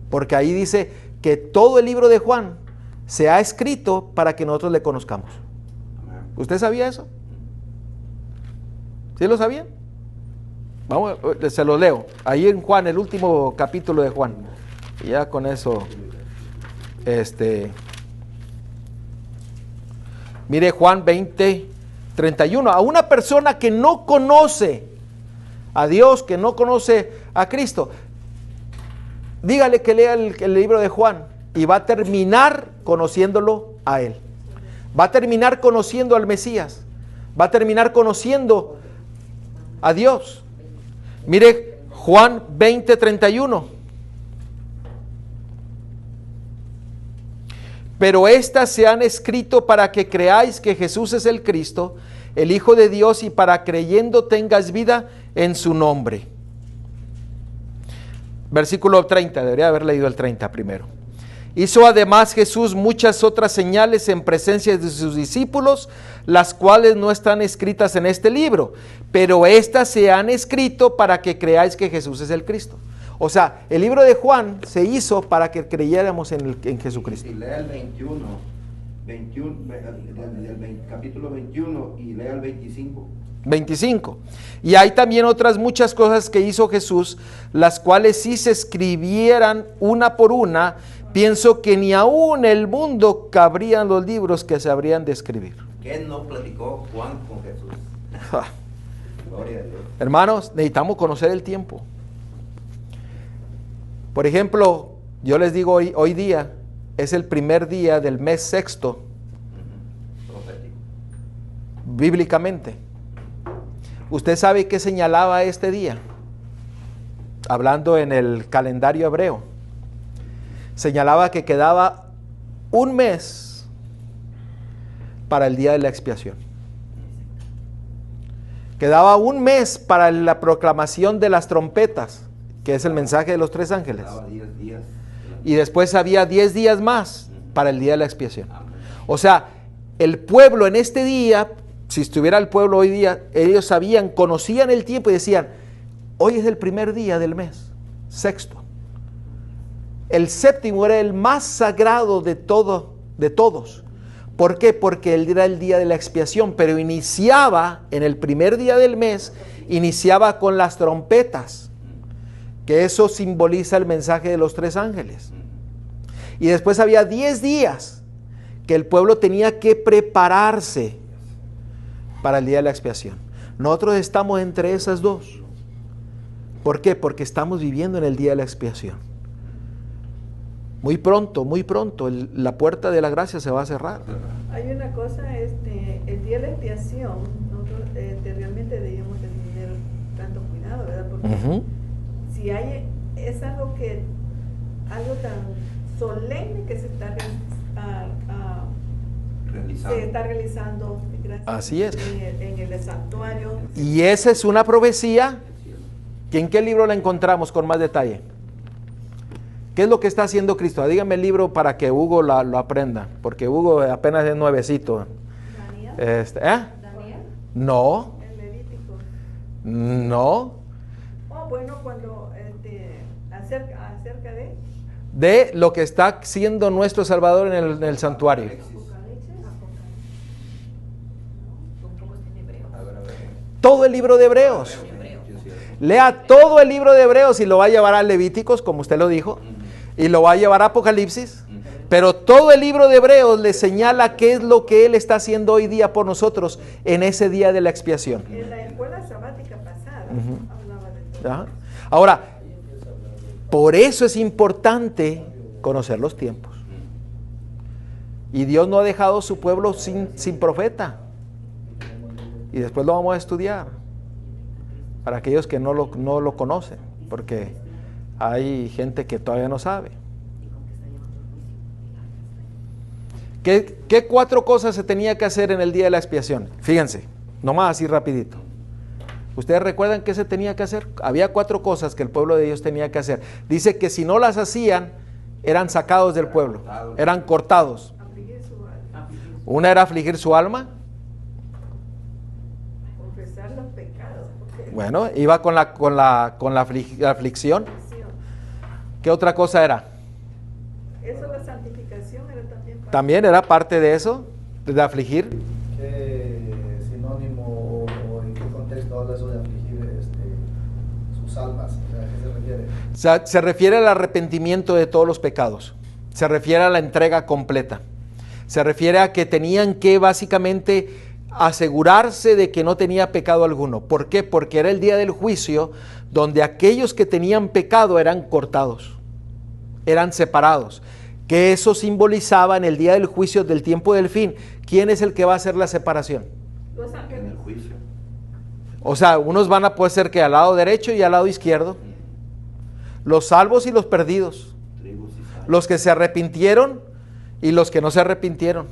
Porque ahí dice que todo el libro de Juan se ha escrito para que nosotros le conozcamos. ¿Usted sabía eso? ¿Sí lo sabían? Vamos, se lo leo. Ahí en Juan, el último capítulo de Juan. Y ya con eso, mire Juan 20:31. A una persona que no conoce a Dios, que no conoce a Cristo, dígale que lea el libro de Juan y va a terminar conociéndolo a Él. Va a terminar conociendo al Mesías. Va a terminar conociendo a Dios. Mire Juan 20:31. Pero estas se han escrito para que creáis que Jesús es el Cristo, el Hijo de Dios, y para creyendo tengas vida en su nombre. Versículo 30, debería haber leído el 30 primero. Hizo además Jesús muchas otras señales en presencia de sus discípulos, las cuales no están escritas en este libro, pero estas se han escrito para que creáis que Jesús es el Cristo. O sea, el libro de Juan se hizo para que creyéramos en Jesucristo. Y lea el 21, capítulo 21 y lea el 25. Y hay también otras muchas cosas que hizo Jesús, las cuales si se escribieran una por una, pienso que ni aún el mundo cabrían los libros que se habrían de escribir. ¿Qué no platicó Juan con Jesús? Gloria a Dios. Hermanos, necesitamos conocer el tiempo. Por ejemplo, yo les digo hoy día, es el primer día del mes sexto, Profético. bíblicamente. ¿Usted sabe qué señalaba este día? Hablando en el calendario hebreo. Señalaba que quedaba un mes para el día de la expiación. Quedaba un mes para la proclamación de las trompetas, que es el mensaje de los 3 ángeles. Daba 10 días. Y después había 10 días más para el día de la expiación. O sea, el pueblo en este día, si estuviera el pueblo hoy día, ellos sabían, conocían el tiempo y decían, hoy es el primer día del mes, sexto. El séptimo era el más sagrado de todos. ¿Por qué? Porque él era el día de la expiación, pero iniciaba en el primer día del mes, iniciaba con las trompetas, que eso simboliza el mensaje de los 3 ángeles. Y después había 10 días que el pueblo tenía que prepararse para el día de la expiación. Nosotros estamos entre esas dos. ¿Por qué? Porque estamos viviendo en el día de la expiación. Muy pronto, la puerta de la gracia se va a cerrar. Hay una cosa, el día de la expiación, nosotros realmente debíamos tener tanto cuidado, ¿verdad? Porque si hay es algo tan solemne que se está realizando Así es. en el santuario. Y esa es una profecía que ¿en qué libro la encontramos con más detalle? ¿Qué es lo que está haciendo Cristo? Dígame el libro para que Hugo lo aprenda, porque Hugo apenas es nuevecito. Daniel. Daniel. No, El Levítico. no. Oh, bueno, cuando acerca De lo que está haciendo nuestro Salvador en el santuario. ¿Cómo está en hebreo? A ver. Todo el libro de Hebreos. Lea todo el libro de Hebreos y lo va a llevar a Levíticos, como usted lo dijo, y lo va a llevar a Apocalipsis. Pero todo el libro de Hebreos le señala qué es lo que Él está haciendo hoy día por nosotros en ese día de la expiación. En la escuela sabática pasada hablaba de todo. ¿Ya? Ahora, por eso es importante conocer los tiempos. Y Dios no ha dejado su pueblo sin profeta. Y después lo vamos a estudiar. Para aquellos que no lo conocen. Porque hay gente que todavía no sabe. ¿Qué 4 cosas se tenía que hacer en el día de la expiación? Fíjense, nomás así rapidito. ¿Ustedes recuerdan qué se tenía que hacer? Había 4 cosas que el pueblo de Dios tenía que hacer. Dice que si no las hacían, eran sacados del pueblo, eran cortados. Afligir su alma. Una era afligir su alma. Confesar los pecados. Porque Bueno, iba con la aflicción. ¿Qué otra cosa era? eso, la santificación era también parte. También era parte de eso, de afligir. ¿Qué sinónimo o en qué contexto habla eso de afligir sus almas? O sea, ¿a qué se refiere? O sea, se refiere al arrepentimiento de todos los pecados. Se refiere a la entrega completa. Se refiere a que tenían que básicamente asegurarse de que no tenía pecado alguno. ¿Por qué? Porque era el día del juicio donde aquellos que tenían pecado eran cortados, eran separados. Que eso simbolizaba en el día del juicio del tiempo del fin. ¿Quién es el que va a hacer la separación? Los En ángeles. el juicio. O sea, unos van a poder ser que al lado derecho y al lado izquierdo. Los salvos y los perdidos. Tribus y sal. Los que se arrepintieron y los que no se arrepintieron.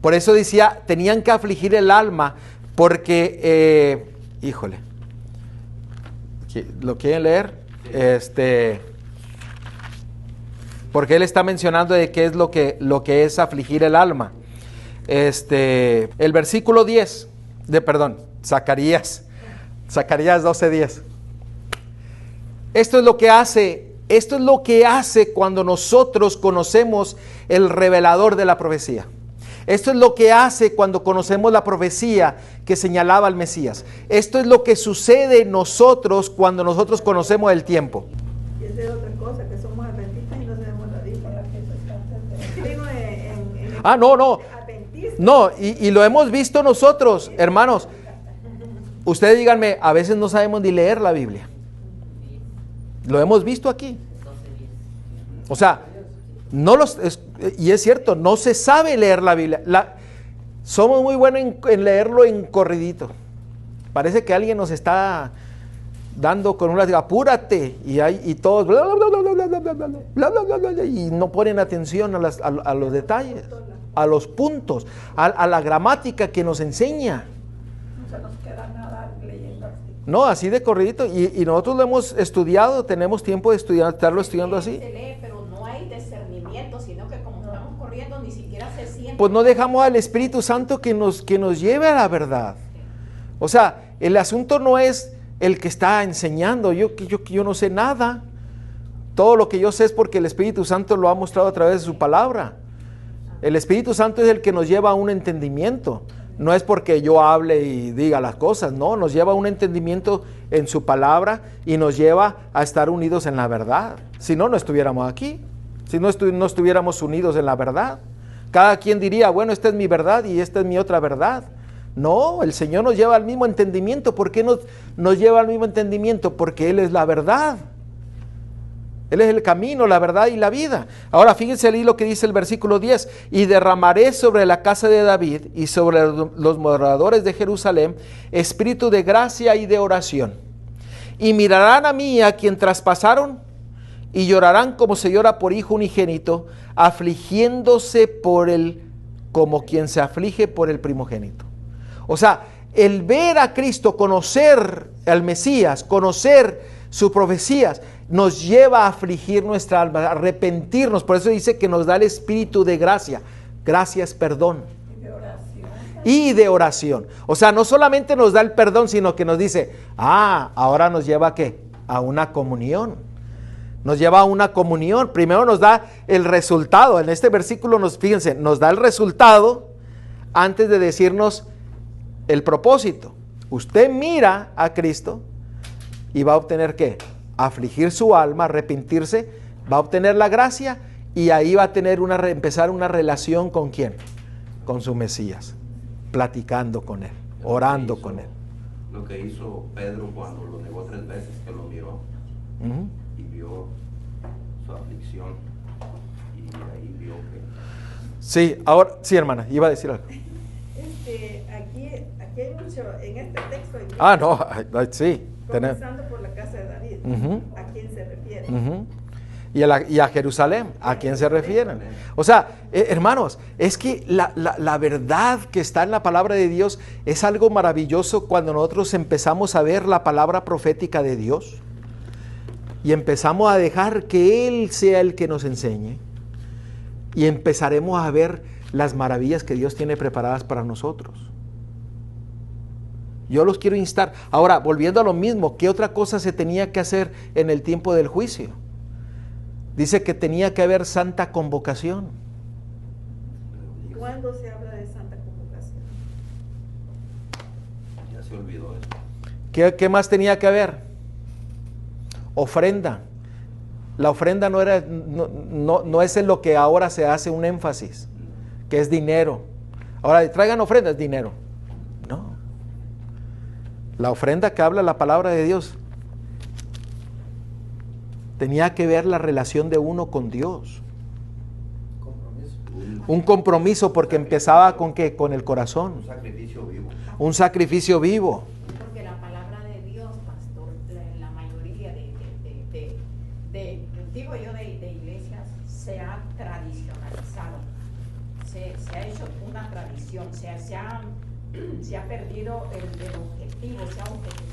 Por eso decía, tenían que afligir el alma, porque, híjole, ¿lo quieren leer? Porque él está mencionando de qué es lo que es afligir el alma. El versículo 10, Zacarías 12:10. Esto es lo que hace cuando nosotros conocemos el revelador de la profecía. Esto es lo que hace cuando conocemos la profecía que señalaba al Mesías. Esto es lo que sucede en nosotros cuando nosotros conocemos el tiempo. Y esa es otra cosa, que somos adventistas y no sabemos la diferencia. Digo, No. adventistas. No, y lo hemos visto nosotros, hermanos. Ustedes díganme, a veces no sabemos ni leer la Biblia. Lo hemos visto aquí. O sea, y es cierto, no se sabe leer la Biblia. Somos muy buenos en leerlo en corridito. Parece que alguien nos está dando con una, apúrate, y todos bla, bla, bla, bla, bla, bla, bla, bla, bla, bla, bla, y no ponen atención a los detalles, a los puntos, a la gramática que nos enseña. No se nos queda nada leyendo así. No, así de corridito, y nosotros lo hemos estudiado, tenemos tiempo de estarlo estudiando así. Se lee, pero no hay discernimiento, sino que como estamos corriendo ni siquiera se siente. Pues no dejamos al Espíritu Santo que nos lleve a la verdad. O sea, el asunto no es el que está enseñando, yo no sé nada. Todo lo que yo sé es porque el Espíritu Santo lo ha mostrado a través de su palabra. El Espíritu Santo es el que nos lleva a un entendimiento. No es porque yo hable y diga las cosas, no, nos lleva a un entendimiento en su palabra y nos lleva a estar unidos en la verdad. Si no, no estuviéramos aquí. Si no estuviéramos unidos en la verdad. Cada quien diría, bueno, esta es mi verdad y esta es mi otra verdad. No, el Señor nos lleva al mismo entendimiento. ¿Por qué nos lleva al mismo entendimiento? Porque Él es la verdad. Él es el camino, la verdad y la vida. Ahora fíjense ahí lo que dice el versículo 10. Y derramaré sobre la casa de David y sobre los moradores de Jerusalén espíritu de gracia y de oración. Y mirarán a mí, a quien traspasaron, y llorarán como se llora por hijo unigénito, afligiéndose por él como quien se aflige por el primogénito. O sea, el ver a Cristo, conocer al Mesías, conocer sus profecías, nos lleva a afligir nuestra alma, a arrepentirnos. Por eso dice que nos da el espíritu de gracia. Gracia es perdón. Y de oración. O sea, no solamente nos da el perdón, sino que nos dice, ahora nos lleva ¿a qué? A una comunión. Nos lleva a una comunión. Primero nos da el resultado. En este versículo fíjense, nos da el resultado antes de decirnos el propósito. Usted mira a Cristo y va a obtener ¿qué? Afligir su alma, arrepentirse, va a obtener la gracia y ahí va a tener empezar una relación ¿con quién? Con su Mesías, platicando con él, orando con él. Lo que hizo Pedro cuando lo negó 3 veces, que lo miró y vio su aflicción y ahí vio que... Sí, ahora, sí, hermana, iba a decir algo. Aquí hay mucho, en este texto hay sí. Comenzando por la casa de David, ¿a quién se refiere? Y a Jerusalén, ¿a quién se refieren? O sea, hermanos, es que la verdad que está en la palabra de Dios es algo maravilloso cuando nosotros empezamos a ver la palabra profética de Dios y empezamos a dejar que Él sea el que nos enseñe y empezaremos a ver las maravillas que Dios tiene preparadas para nosotros. Yo los quiero instar. Ahora, volviendo a lo mismo, ¿qué otra cosa se tenía que hacer en el tiempo del juicio? Dice que tenía que haber santa convocación. ¿Cuándo se habla de santa convocación? Ya se olvidó eso. ¿Qué más tenía que haber? Ofrenda. La ofrenda no es en lo que ahora se hace un énfasis, que es dinero. Ahora, traigan ofrendas, dinero. No. La ofrenda que habla la palabra de Dios tenía que ver la relación de uno con Dios. Un compromiso, porque empezaba con ¿qué? Con el corazón. Un sacrificio vivo. Un sacrificio vivo. Porque la palabra de Dios, pastor, la mayoría de iglesias se ha tradicionalizado. Se ha hecho una tradición, se ha perdido el objetivo,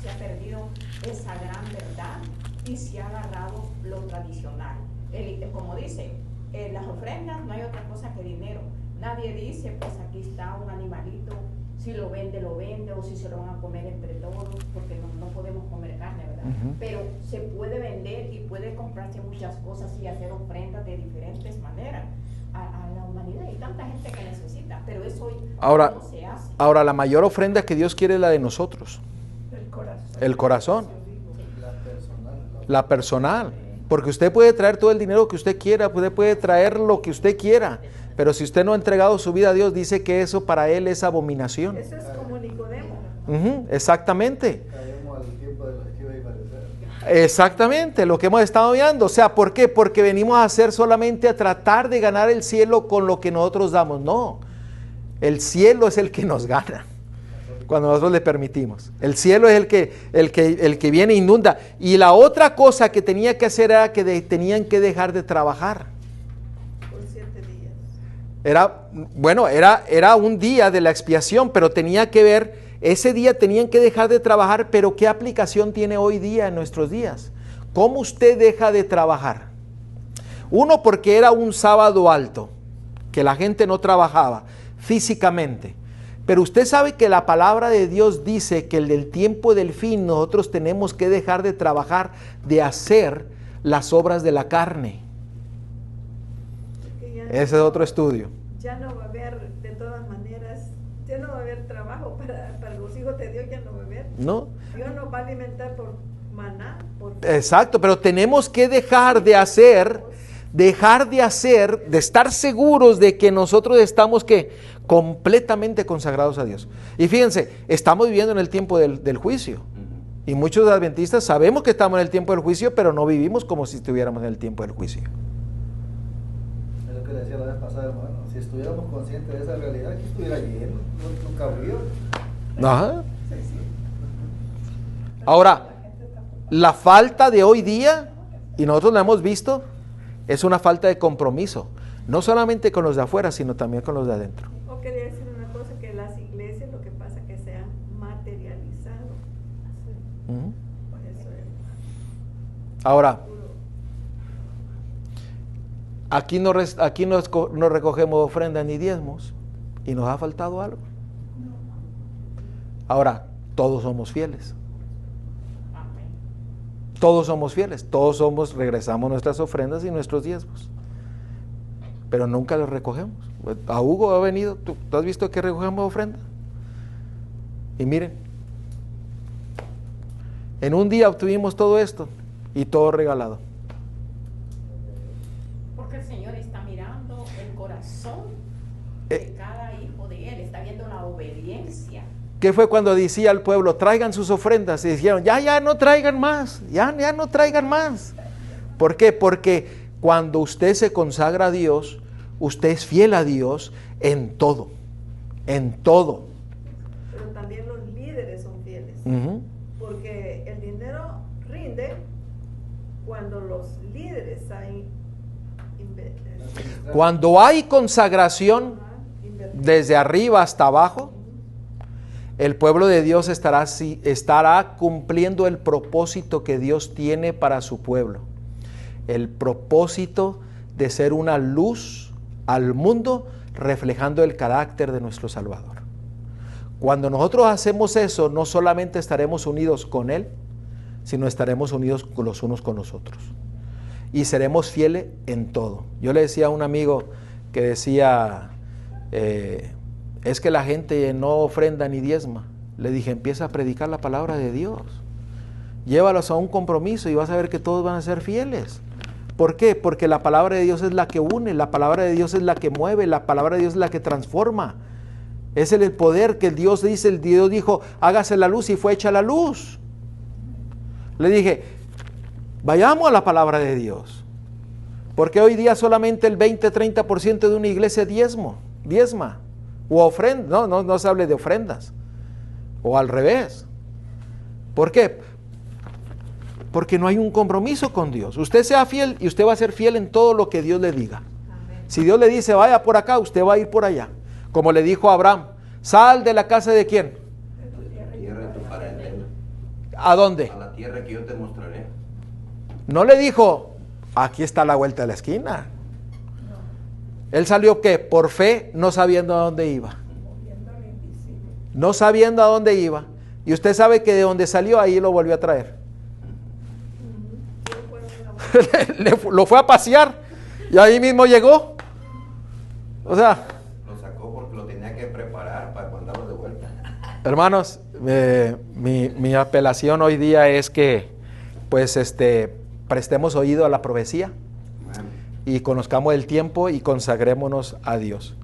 se ha perdido esa gran verdad y se ha agarrado lo tradicional. Como dice, las ofrendas no hay otra cosa que dinero. Nadie dice, pues aquí está un animalito, si lo vende, o si se lo van a comer entre todos, porque no podemos comer carne, ¿verdad? Pero se puede vender y puede comprarse muchas cosas y hacer ofrendas de diferentes maneras a la humanidad. Hay tanta gente que necesita, pero eso ahora, no se hace. Ahora, la mayor ofrenda que Dios quiere es la de nosotros. El corazón. La personal. Porque usted puede traer todo el dinero que usted quiera, usted puede traer lo que usted quiera, pero si usted no ha entregado su vida a Dios, dice que eso para Él es abominación. Eso es como Nicodemo. Exactamente. Caemos al tiempo de los escribas y fariseos. Exactamente, lo que hemos estado viendo. O sea, ¿por qué? Porque venimos a hacer solamente a tratar de ganar el cielo con lo que nosotros damos. No, el cielo es el que nos gana cuando nosotros le permitimos. El cielo es el que viene e inunda. Y la otra cosa que tenía que hacer era que tenían que dejar de trabajar. Por 7 días. Era un día de la expiación, pero tenía que ver, ese día tenían que dejar de trabajar, pero ¿qué aplicación tiene hoy día en nuestros días? ¿Cómo usted deja de trabajar? Uno, porque era un sábado alto, que la gente no trabajaba físicamente. Pero usted sabe que la palabra de Dios dice que en el tiempo del fin nosotros tenemos que dejar de trabajar, de hacer las obras de la carne. Ese es otro estudio. Ya no va a haber, de todas maneras, ya no va a haber trabajo para los hijos de Dios, ya no va a haber. ¿No? Dios nos va a alimentar por maná. Exacto, pero tenemos que dejar de hacer, de estar seguros de que nosotros estamos completamente consagrados a Dios. Y fíjense, estamos viviendo en el tiempo del juicio. Y muchos adventistas sabemos que estamos en el tiempo del juicio, pero no vivimos como si estuviéramos en el tiempo del juicio. Es lo que decía la vez pasada, hermano. Si estuviéramos conscientes de esa realidad, aquí estuviera lleno, nunca abrió. Ajá. Ahora, la falta de hoy día y nosotros lo hemos visto, es una falta de compromiso, no solamente con los de afuera, sino también con los de adentro. O quería decir una cosa, que las iglesias lo que pasa es que se han materializado. Por eso es. Ahora, aquí no recogemos ofrendas ni diezmos y nos ha faltado algo. Ahora, todos somos fieles. Todos somos fieles, regresamos nuestras ofrendas y nuestros diezmos. Pero nunca los recogemos. A Hugo ha venido, ¿tú has visto que recogemos ofrenda? Y miren, en un día obtuvimos todo esto y todo regalado. Porque el Señor está mirando el corazón de cada hijo de Él, está viendo la obediencia. ¿Qué fue cuando decía al pueblo, traigan sus ofrendas? Y dijeron, ya no traigan más, ya no traigan más. ¿Por qué? Porque cuando usted se consagra a Dios, usted es fiel a Dios en todo, en todo. Pero también los líderes son fieles. Porque el dinero rinde cuando los líderes saben Cuando hay consagración desde arriba hasta abajo, el pueblo de Dios estará cumpliendo el propósito que Dios tiene para su pueblo. El propósito de ser una luz al mundo reflejando el carácter de nuestro Salvador. Cuando nosotros hacemos eso, no solamente estaremos unidos con Él, sino estaremos unidos los unos con los otros. Y seremos fieles en todo. Yo le decía a un amigo que decía, es que la gente no ofrenda ni diezma. Le dije, empieza a predicar la palabra de Dios. Llévalos a un compromiso y vas a ver que todos van a ser fieles. ¿Por qué? Porque la palabra de Dios es la que une, la palabra de Dios es la que mueve, la palabra de Dios es la que transforma. Es el poder que Dios dice, el Dios dijo, hágase la luz y fue hecha la luz. Le dije, vayamos a la palabra de Dios. Porque hoy día solamente el 20-30% de una iglesia diezma. O ofrenda, no se hable de ofrendas. O al revés. ¿Por qué? Porque no hay un compromiso con Dios. Usted sea fiel y usted va a ser fiel en todo lo que Dios le diga. Amén. Si Dios le dice vaya por acá, usted va a ir por allá. Como le dijo a Abraham, sal de la casa de ¿quién? De la tierra de tu parentela. ¿A dónde? A la tierra que yo te mostraré. No le dijo, aquí está la vuelta de la esquina. Él salió ¿qué? Por fe, no sabiendo a dónde iba. No sabiendo a dónde iba. Y usted sabe que de donde salió, ahí lo volvió a traer. Lo fue a pasear y ahí mismo llegó. O sea, lo sacó porque lo tenía que preparar para mandarlo de vuelta. Hermanos, mi apelación hoy día es que pues prestemos oído a la profecía y conozcamos el tiempo y consagrémonos a Dios.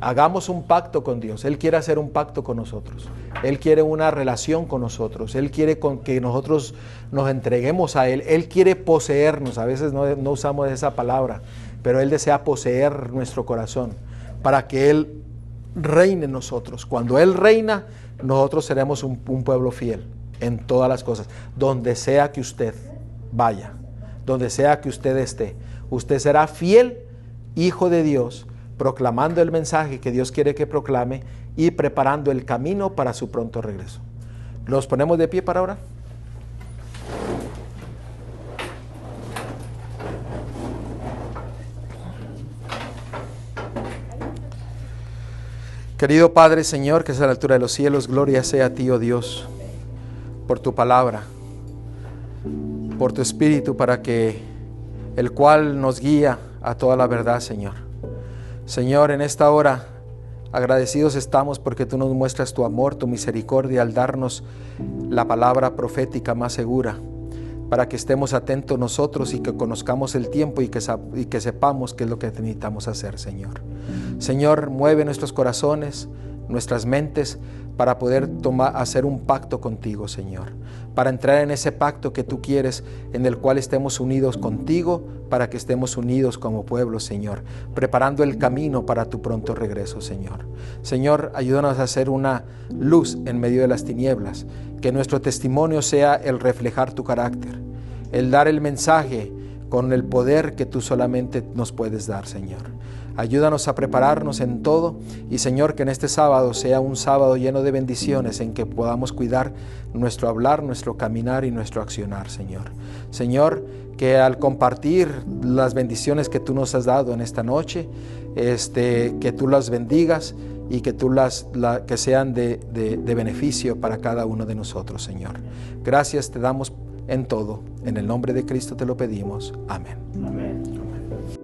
Hagamos un pacto con Dios. Él quiere hacer un pacto con nosotros. Él quiere una relación con nosotros. Él quiere que nosotros nos entreguemos a Él. Él quiere poseernos. A veces no usamos esa palabra, pero Él desea poseer nuestro corazón para que Él reine en nosotros. Cuando Él reina, nosotros seremos un pueblo fiel en todas las cosas. Donde sea que usted vaya, donde sea que usted esté, usted será fiel hijo de Dios, proclamando el mensaje que Dios quiere que proclame y preparando el camino para su pronto regreso. ¿Nos ponemos de pie para orar? Querido Padre, Señor, que es a la altura de los cielos, gloria sea a ti, oh Dios, por tu palabra, por tu Espíritu, para que el cual nos guía a toda la verdad, Señor. Señor, en esta hora agradecidos estamos porque tú nos muestras tu amor, tu misericordia al darnos la palabra profética más segura, para que estemos atentos nosotros y que conozcamos el tiempo y que sepamos qué es lo que necesitamos hacer, Señor. Señor, mueve nuestros corazones, nuestras mentes, para poder hacer un pacto contigo, Señor, para entrar en ese pacto que tú quieres, en el cual estemos unidos contigo, para que estemos unidos como pueblo, Señor, preparando el camino para tu pronto regreso, Señor. Señor, ayúdanos a hacer una luz en medio de las tinieblas, que nuestro testimonio sea el reflejar tu carácter, el dar el mensaje con el poder que tú solamente nos puedes dar, Señor. Ayúdanos a prepararnos en todo y, Señor, que en este sábado sea un sábado lleno de bendiciones en que podamos cuidar nuestro hablar, nuestro caminar y nuestro accionar, Señor. Señor, que al compartir las bendiciones que tú nos has dado en esta noche, que tú las bendigas y que tú que sean de beneficio para cada uno de nosotros, Señor. Gracias te damos en todo. En el nombre de Cristo te lo pedimos. Amén. Amén. Amén.